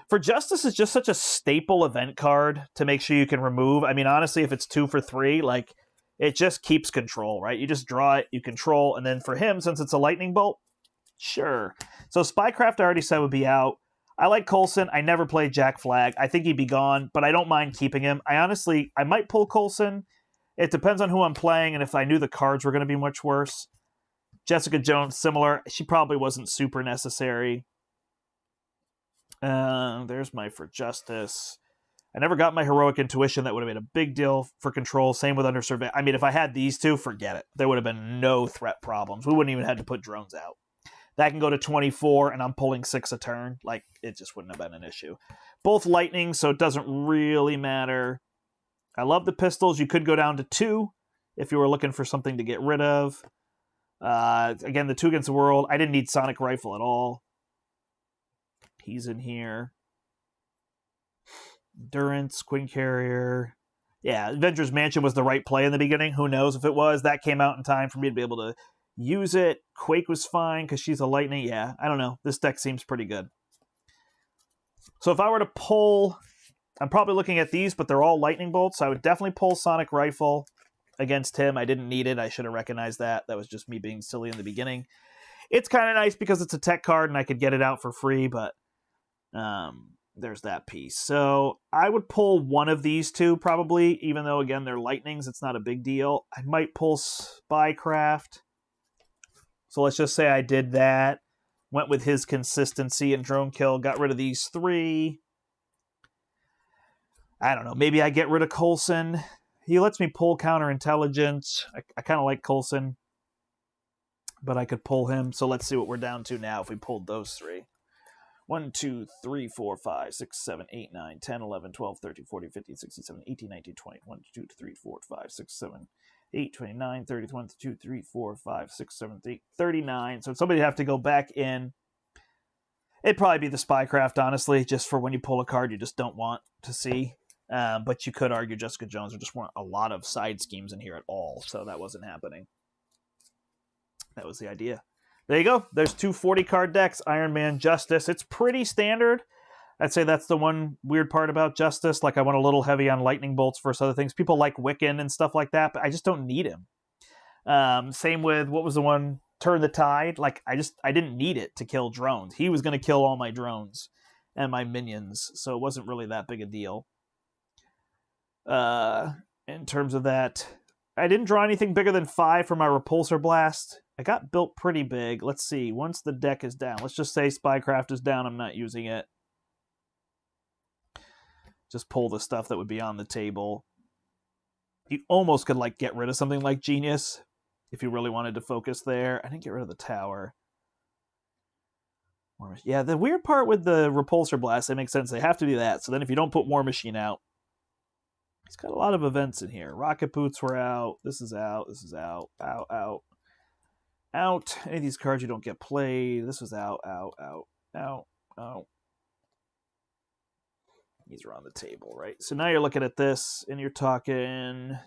Speaker 1: For Justice, it's just such a staple event card to make sure you can remove. I mean, honestly, if it's 2 for 3, like, it just keeps control, right? You just draw it, you control, and then for him, since it's a lightning bolt, sure. So Spycraft I already said would be out. I like Coulson. I never played Jack Flag. I think he'd be gone, but I don't mind keeping him. I might pull Coulson. It depends on who I'm playing and if I knew the cards were going to be much worse. Jessica Jones, similar. She probably wasn't super necessary. There's my For Justice. I never got my Heroic Intuition. That would have been a big deal for control. Same with Under Surveillance. I mean, if I had these two, forget it. There would have been no threat problems. We wouldn't even have to put drones out. That can go to 24, and I'm pulling 6 a turn. Like, it just wouldn't have been an issue. Both lightning, so it doesn't really matter. I love the pistols. You could go down to 2 if you were looking for something to get rid of. Again, the 2 Against the World. I didn't need Sonic Rifle at all. He's in here. Endurance, Queen Carrier. Yeah, Avengers Mansion was the right play in the beginning. Who knows if it was? That came out in time for me to be able to use it. Quake was fine because she's a lightning. Yeah, I don't know. This deck seems pretty good. So if I were to pull, I'm probably looking at these, but they're all lightning bolts. So I would definitely pull Sonic Rifle against him. I didn't need it. I should have recognized that. That was just me being silly in the beginning. It's kind of nice because it's a tech card and I could get it out for free, but there's that piece. So I would pull one of these two probably, even though, again, they're lightnings. It's not a big deal. I might pull Spycraft. So let's just say I did that. Went with his consistency and drone kill. Got rid of these 3. I don't know. Maybe I get rid of Coulson. He lets me pull counterintelligence. I kind of like Coulson, but I could pull him. So let's see what we're down to now if we pulled those 3. 1, 2, 3, 4, 5, 6, 7, 8, 9, 10, 11, 12, 13, 14, 15, 16, 17, 18, 19, 20. 1, 2, 3, 4, 5, 6, 7, 8, 29, 30, 1, 2, 3, 4, 5, 6, 7, 8, 39. So somebody have to go back in. It'd probably be the Spycraft, honestly, just for when you pull a card you just don't want to see. But you could argue Jessica Jones. There just weren't a lot of side schemes in here at all, so that wasn't happening. That was the idea. There you go. There's 2 40-card decks, Iron Man, Justice. It's pretty standard. I'd say that's the one weird part about Justice. Like, I went a little heavy on lightning bolts versus other things. People like Wiccan and stuff like that, but I just don't need him. Same with, what was the one? Turn the Tide. Like, I didn't need it to kill drones. He was going to kill all my drones and my minions, so it wasn't really that big a deal. In terms of that, I didn't draw anything bigger than 5 for my Repulsor Blast. I got built pretty big. Let's see. Once the deck is down, let's just say Spycraft is down. I'm not using it. Just pull the stuff that would be on the table. You almost could like get rid of something like Genius if you really wanted to focus there. I didn't get rid of the tower. Yeah, the weird part with the Repulsor Blast, it makes sense. They have to do that. So then if you don't put War Machine out, it's got a lot of events in here. Rocket Boots were out. This is out. This is out. Out, out. Out. Any of these cards you don't get played. This was out, out, out, out, out. These are on the table, right? So now you're looking at this, and you're talking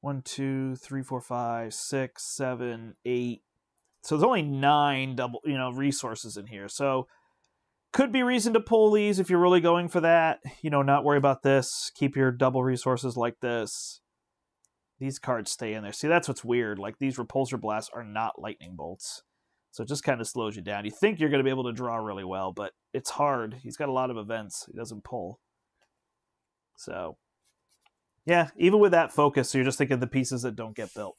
Speaker 1: 1, 2, 3, 4, 5, 6, 7, 8. So there's only 9 double, resources in here. So Could be reason to pull these if you're really going for that. Not worry about this. Keep your double resources like this. These cards stay in there. See, that's what's weird. Like, these Repulsor Blasts are not lightning bolts. So it just kind of slows you down. You think you're going to be able to draw really well, but it's hard. He's got a lot of events. He doesn't pull. So, yeah, even with that focus, so you're just thinking of the pieces that don't get built.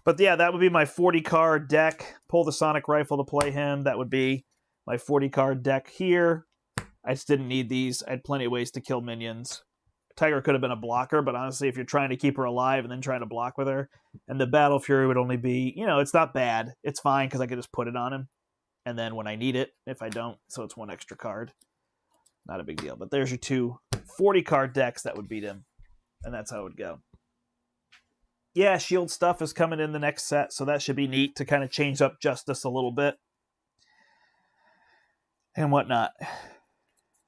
Speaker 1: But yeah, that would be my 40-card deck. Pull the Sonic Rifle to play him. That would be my 40-card deck here. I just didn't need these. I had plenty of ways to kill minions. Tiger could have been a blocker, but honestly, if you're trying to keep her alive and then trying to block with her, and the Battle Fury would only be, it's not bad. It's fine because I could just put it on him. And then when I need it, if I don't, so it's one extra card. Not a big deal. But there's your two 40-card decks that would beat him. And that's how it would go. Yeah, shield stuff is coming in the next set, so that should be neat to kind of change up Justice a little bit. And whatnot.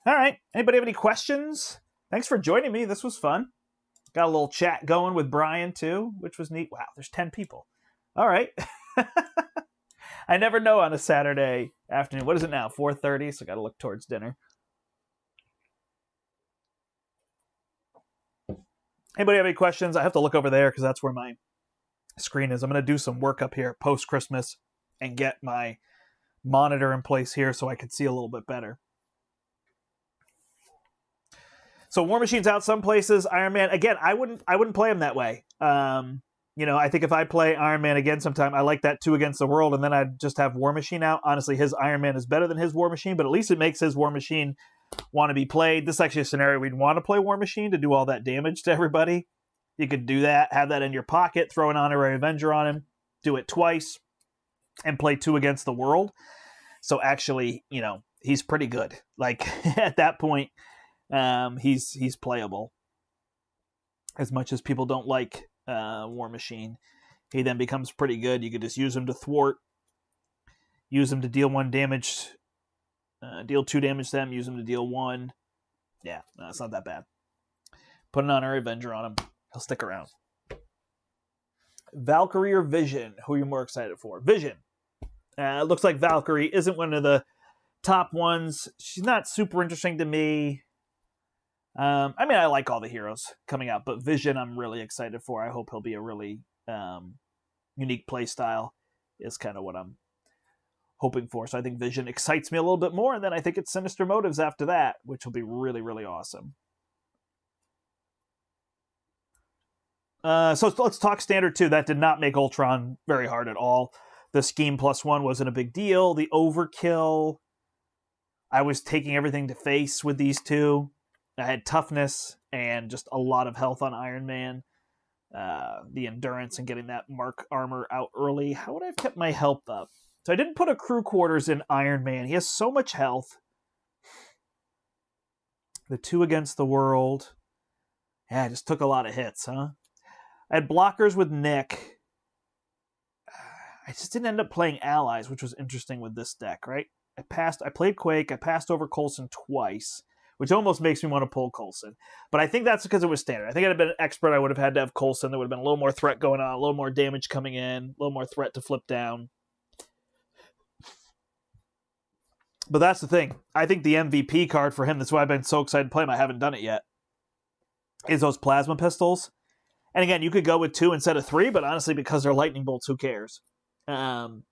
Speaker 1: All right. Anybody have any questions? Thanks for joining me. This was fun. Got a little chat going with Brian, too, which was neat. Wow, there's 10 people. All right. I never know on a Saturday afternoon. What is it now? 4:30, so I got to look towards dinner. Anybody have any questions? I have to look over there because that's where my screen is. I'm going to do some work up here post-Christmas and get my monitor in place here so I can see a little bit better. So War Machine's out some places. Iron Man, again, I wouldn't play him that way. I think if I play Iron Man again sometime, I like that 2 against the world, and then I'd just have War Machine out. Honestly, his Iron Man is better than his War Machine, but at least it makes his War Machine want to be played. This is actually a scenario we'd want to play War Machine to do all that damage to everybody. You could do that, have that in your pocket, throw an Honorary Avenger on him, do it twice, and play 2 against the world. So actually, he's pretty good. Like, at that point, he's playable. As much as people don't like War Machine, he then becomes pretty good. You could just use him to thwart, use him to deal 1 damage, deal 2 damage to them, use him to deal 1. Yeah, no, it's not that bad. Put an Honorary Avenger on him. He'll stick around. Valkyrie or Vision? Who are you more excited for? Vision. It looks like Valkyrie isn't one of the top ones. She's not super interesting to me. I like all the heroes coming out, but Vision I'm really excited for. I hope he'll be a really unique play style is kind of what I'm hoping for. So I think Vision excites me a little bit more, and then I think it's Sinister Motives after that, which will be really, really awesome. So let's talk Standard 2. That did not make Ultron very hard at all. The Scheme +1 wasn't a big deal. The Overkill, I was taking everything to face with these two. I had toughness and just a lot of health on Iron Man. The endurance and getting that Mark armor out early. How would I have kept my health up? So I didn't put a crew quarters in Iron Man. He has so much health. The 2 against the world. Yeah, I just took a lot of hits, huh? I had blockers with Nick. I just didn't end up playing allies, which was interesting with this deck, right? I played Quake. I passed over Coulson twice, which almost makes me want to pull Coulson. But I think that's because it was standard. I think if I had been an expert, I would have had to have Coulson. There would have been a little more threat going on, a little more damage coming in, a little more threat to flip down. But that's the thing. I think the MVP card for him, that's why I've been so excited to play him, I haven't done it yet, is those plasma pistols. And again, you could go with 2 instead of 3, but honestly, because they're lightning bolts, who cares? And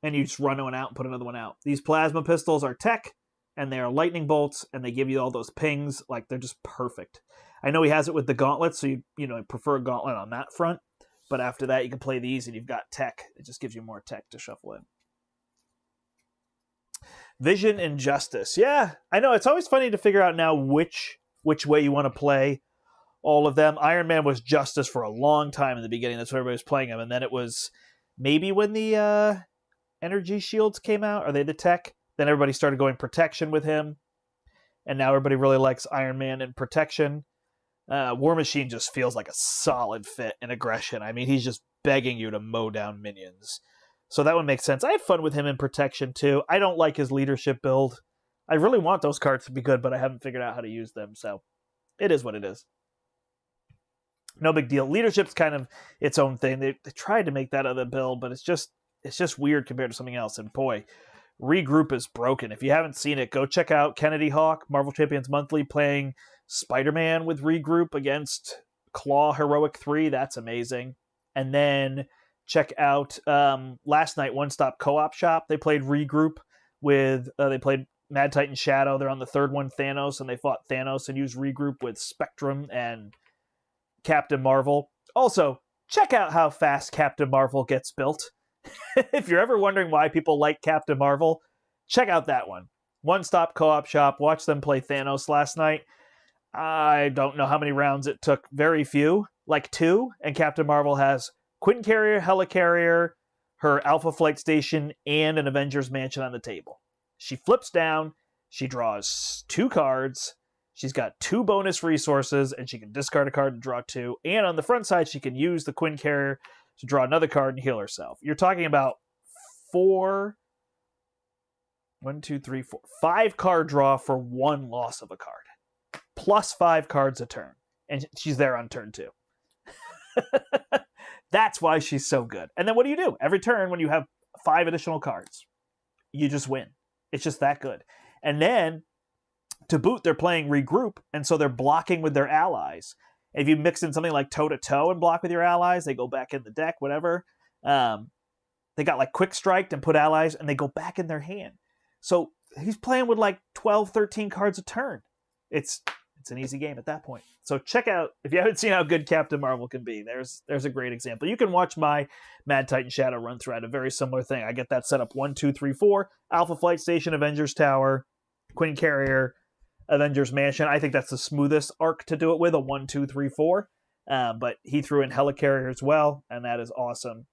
Speaker 1: you just run one out and put another one out. These plasma pistols are tech, and they are lightning bolts, and they give you all those pings. Like, they're just perfect. I know he has it with the gauntlet, so you prefer a gauntlet on that front. But after that, you can play these, and you've got tech. It just gives you more tech to shuffle in. Vision and Justice. Yeah, I know. It's always funny to figure out now which way you want to play all of them. Iron Man was Justice for a long time in the beginning. That's what everybody was playing him. And then it was maybe when the energy shields came out. Are they the tech? Then everybody started going Protection with him. And now everybody really likes Iron Man and Protection. War Machine just feels like a solid fit in Aggression. I mean, he's just begging you to mow down minions. So that would make sense. I had fun with him in Protection too. I don't like his leadership build. I really want those cards to be good, but I haven't figured out how to use them. So it is what it is. No big deal. Leadership's kind of its own thing. They tried to make that other build, but it's just weird compared to something else. And boy,
Speaker 2: Regroup is broken. If you haven't seen it, go check out Kennedy Hawk, Marvel Champions Monthly, playing Spider-Man with Regroup against Claw Heroic 3. That's amazing. And then check out last night, One Stop Co-op Shop. They played Regroup with, they played Mad Titan Shadow. They're on the third one, Thanos, and they fought Thanos and used Regroup with Spectrum and Captain Marvel. Also, check out how fast Captain Marvel gets built. If you're ever wondering why people like Captain Marvel, check out that one. One Stop Co-op Shop. Watch them play Thanos last night. I don't know how many rounds it took. Very few, like 2. And Captain Marvel has Quinn Carrier, Helicarrier, her Alpha Flight Station, and an Avengers Mansion on the table. She flips down. She draws 2 cards. She's got 2 bonus resources, and she can discard a card and draw 2. And on the front side, she can use the Quinn Carrier to draw another card and heal herself. You're talking about 5 card draw for 1 loss of a card. Plus 5 cards a turn. And she's there on turn 2. That's why she's so good. And then what do? Every turn when you have 5 additional cards, you just win. It's just that good. And then, to boot, they're playing Regroup, and so they're blocking with their allies. If you mix in something like toe-to-toe and block with your allies, they go back in the deck, whatever. They got like Quick Strike and put allies, and they go back in their hand. So he's playing with like 12, 13 cards a turn. It's an easy game at that point. So check out, if you haven't seen how good Captain Marvel can be, there's a great example. You can watch my Mad Titan Shadow run through. I had a very similar thing. I get that set up 1, 2, 3, 4. Alpha Flight Station, Avengers Tower, Quinn Carrier, Avengers Mansion. I think that's the smoothest arc to do it with, a 1, 2, 3, 4. But he threw in Helicarrier as well, and that is awesome.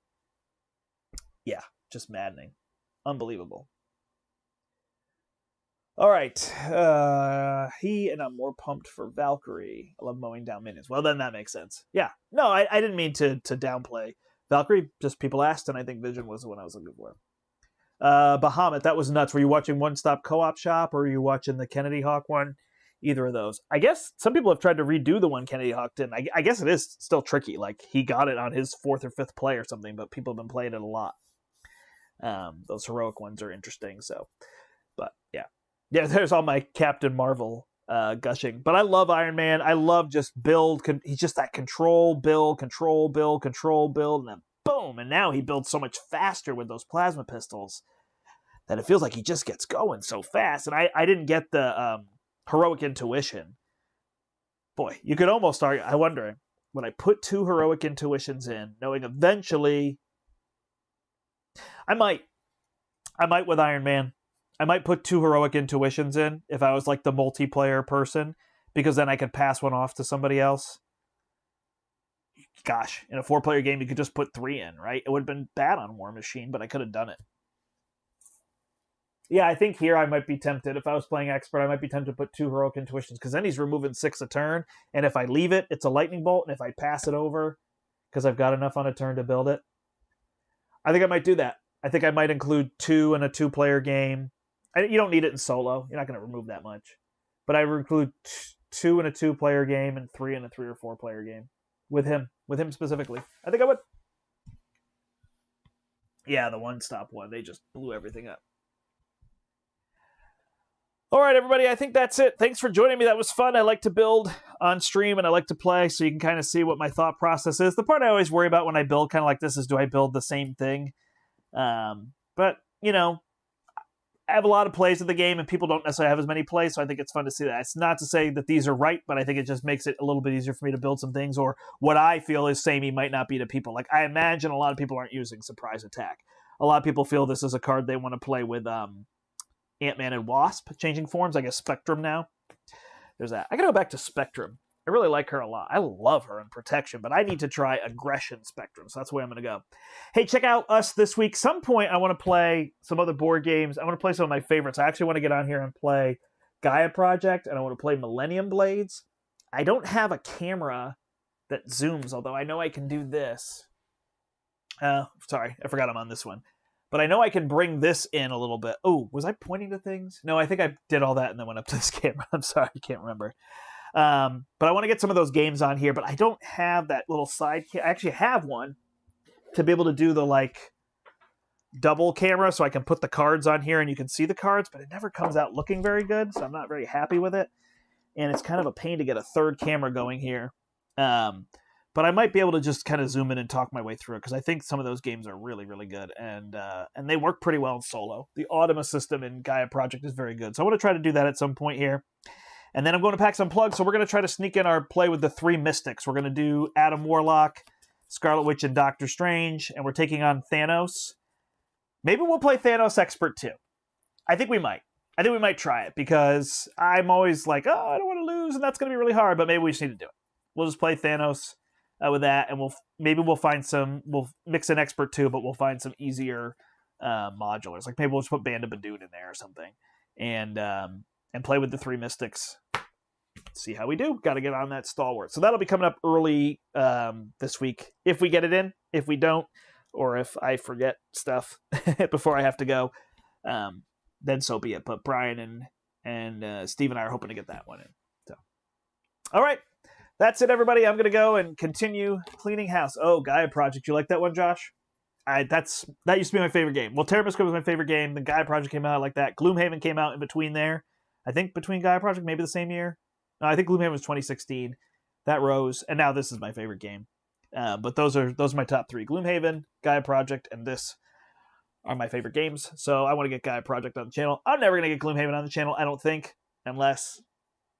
Speaker 2: Yeah, just maddening. Unbelievable. All right. He and I'm more pumped for Valkyrie. I love mowing down minions. Well, then that makes sense. Yeah. No, I didn't mean to downplay Valkyrie. Just people asked, and I think Vision was the one I was looking for. Bahamut, that was nuts. Were you watching One Stop Co-op Shop, or were you watching the Kennedy Hawk one? Either of those. I guess some people have tried to redo the one Kennedy Hawk did. I guess it is still tricky. Like, he got it on his 4th or 5th play or something, but people have been playing it a lot. Those heroic ones are interesting, so. But, yeah. Yeah, there's all my Captain Marvel gushing. But I love Iron Man. I love just build. He's just that control, build, and then boom. And now he builds so much faster with those plasma pistols that it feels like he just gets going so fast. And I didn't get the heroic intuition. Boy, you could almost argue. I wonder, when I put 2 heroic intuitions in, knowing eventually I might with Iron Man. I might put 2 heroic intuitions in if I was like the multiplayer person, because then I could pass one off to somebody else. Gosh, in a 4-player game, you could just put 3 in, right? It would have been bad on War Machine, but I could have done it. Yeah, I think here I might be tempted. If I was playing Expert, I might be tempted to put 2 heroic intuitions, because then he's removing 6 a turn, and if I leave it, it's a lightning bolt, and if I pass it over, because I've got enough on a turn to build it, I think I might do that. I think I might include 2 in a 2-player game. You don't need it in solo. You're not going to remove that much. But I would include 2 in a 2-player game and 3 in a 3 or 4-player game. With him specifically. I think I would. Yeah, the One Stop one. They just blew everything up. All right, everybody. I think that's it. Thanks for joining me. That was fun. I like to build on stream, and I like to play, so you can kind of see what my thought process is. The part I always worry about when I build kind of like this is, do I build the same thing? But, you know, I have a lot of plays of the game, and people don't necessarily have as many plays, so I think it's fun to see that. It's not to say that these are right, but I think it just makes it a little bit easier for me to build some things, or what I feel is samey might not be to people. Like, I imagine a lot of people aren't using Surprise Attack. A lot of people feel this is a card they want to play with Ant-Man and Wasp, changing forms. I guess Spectrum now. There's that. I gotta go back to Spectrum. I really like her a lot. I love her in Protection, but I need to try Aggression Spectrum, so that's the way I'm going to go. Hey, check out us this week. Some point I want to play some other board games. I want to play some of my favorites. I actually want to get on here and play Gaia Project, and I want to play Millennium Blades. I don't have a camera that zooms, although I know I can do this. Sorry, I forgot I'm on this one. But I know I can bring this in a little bit. Oh, was I pointing to things? No, I think I did all that and then went up to this camera. I'm sorry, I can't remember. But I want to get some of those games on here, but I don't have that little side I actually have one to be able to do the, like, double camera so I can put the cards on here and you can see the cards, but it never comes out looking very good, so I'm not very happy with it. And it's kind of a pain to get a third camera going here. But I might be able to just kind of zoom in and talk my way through it, because I think some of those games are really, really good, and they work pretty well in solo. The Automa system in Gaia Project is very good, so I want to try to do that at some point here. And then I'm going to PAX Unplugged, so we're going to try to sneak in our play with the 3 Mystics. We're going to do Adam Warlock, Scarlet Witch, and Doctor Strange, and we're taking on Thanos. Maybe we'll play Thanos Expert too. I think we might. I think we might try it, because I'm always like, oh, I don't want to lose, and that's going to be really hard, but maybe we just need to do it. We'll just play Thanos with that, and we'll mix in Expert too, but we'll find some easier modulars. Like maybe we'll just put Band of Badoon in there or something, and play with the 3 Mystics. See how we do. Got to get on that stalwart. So that'll be coming up early this week, if we get it in. If we don't, or if I forget stuff before I have to go, then so be it. But Brian and Steve and I are hoping to get that one in. So, all right. That's it, everybody. I'm going to go and continue cleaning house. Oh, Gaia Project. You like that one, Josh? That used to be my favorite game. Well, Terra Mystica was my favorite game. The Gaia Project came out, I like that. Gloomhaven came out in between there. I think between Gaia Project, maybe the same year. No, I think Gloomhaven was 2016. That rose, and now this is my favorite game. But those are my top 3. Gloomhaven, Gaia Project, and this are my favorite games. So I want to get Gaia Project on the channel. I'm never going to get Gloomhaven on the channel, I don't think, unless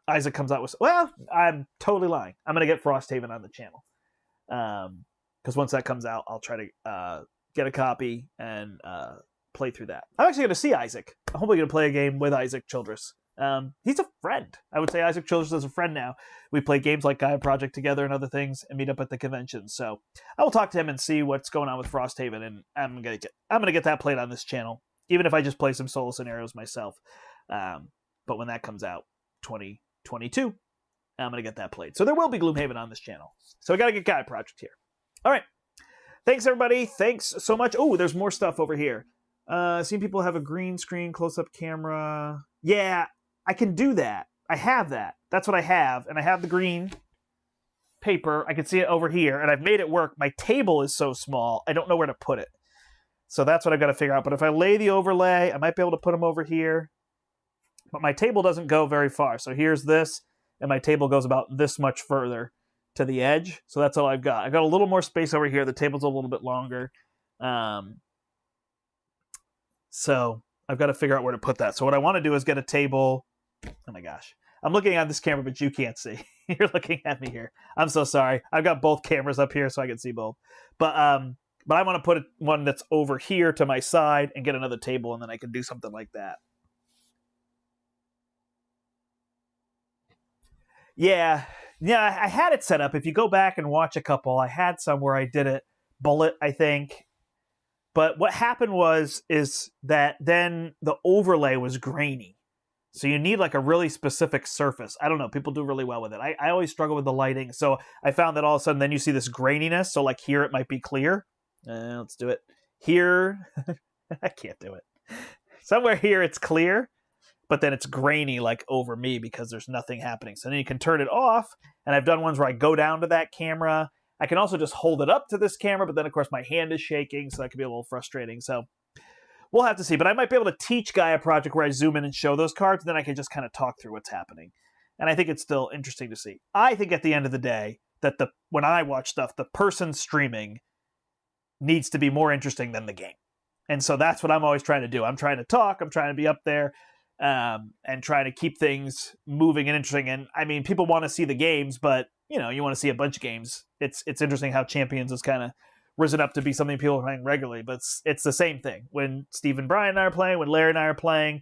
Speaker 2: Isaac comes out with... Well, I'm totally lying. I'm going to get Frosthaven on the channel. Because once that comes out, I'll try to get a copy and play through that. I'm actually going to see Isaac. I'm hopefully going to play a game with Isaac Childress. He's a friend. I would say Isaac Childress is a friend now. We play games like Gaia Project together and other things and meet up at the convention. So I will talk to him and see what's going on with Frosthaven, and I'm gonna get that played on this channel, even if I just play some solo scenarios myself. But when that comes out, 2022, I'm gonna get that played. So there will be Gloomhaven on this channel. So we gotta get Gaia Project here. All right. Thanks, everybody. Thanks so much. Oh, there's more stuff over here. Seeing people have a green screen close-up camera. Yeah, I can do that. I have that. That's what I have. And I have the green paper. I can see it over here. And I've made it work. My table is so small, I don't know where to put it. So that's what I've got to figure out. But if I lay the overlay, I might be able to put them over here. But my table doesn't go very far. So here's this. And my table goes about this much further to the edge. So that's all I've got. I've got a little more space over here. The table's a little bit longer. So I've got to figure out where to put that. So what I want to do is get a table. Oh my gosh. I'm looking at this camera, but you can't see. You're looking at me here. I'm so sorry. I've got both cameras up here so I can see both. But I want to put one that's over here to my side and get another table, and then I can do something like that. Yeah, I had it set up. If you go back and watch a couple, I had some where I did it bullet, I think. But what happened is that then the overlay was grainy. So you need like a really specific surface. I don't know. People do really well with it. I always struggle with the lighting. So I found that all of a sudden then you see this graininess. So like here it might be clear. Let's do it. Here, I can't do it. Somewhere here it's clear, but then it's grainy like over me because there's nothing happening. So then you can turn it off. And I've done ones where I go down to that camera. I can also just hold it up to this camera, but then of course my hand is shaking, so that can be a little frustrating. So we'll have to see, but I might be able to teach Gaia Project where I zoom in and show those cards, and then I can just kind of talk through what's happening. And I think it's still interesting to see. I think at the end of the day that when I watch stuff, the person streaming needs to be more interesting than the game. And so that's what I'm always trying to do. I'm trying to talk, I'm trying to be up there, and trying to keep things moving and interesting. And I mean, people want to see the games, but you know, you want to see a bunch of games. It's interesting how Champions has kind of risen up to be something people are playing regularly, but it's the same thing. When Steve and Brian and I are playing, when Larry and I are playing,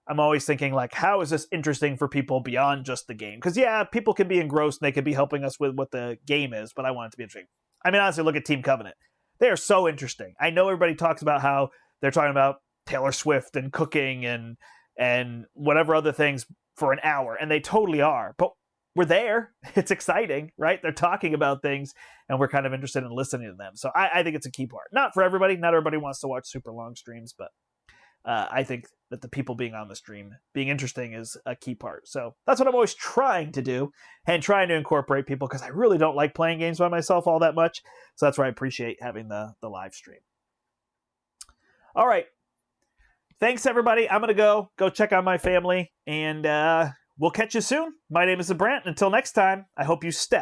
Speaker 2: I'm always thinking like, how is this interesting for people beyond just the game? Because yeah, people can be engrossed and they could be helping us with what the game is, but I want it to be interesting. I mean, honestly, look at Team Covenant. They are so interesting. I know everybody talks about how they're talking about Taylor Swift and cooking and whatever other things for an hour, and they totally are. But we're there. It's exciting, right? They're talking about things, and we're kind of interested in listening to them. So I think it's a key part. Not for everybody. Not everybody wants to watch super long streams, but I think that the people being on the stream, being interesting is a key part. So that's what I'm always trying to do, and trying to incorporate people, because I really don't like playing games by myself all that much. So that's why I appreciate having the live stream. All right. Thanks, everybody. I'm going to go check on my family, and we'll catch you soon. My name is Brandt. Until next time, I hope you step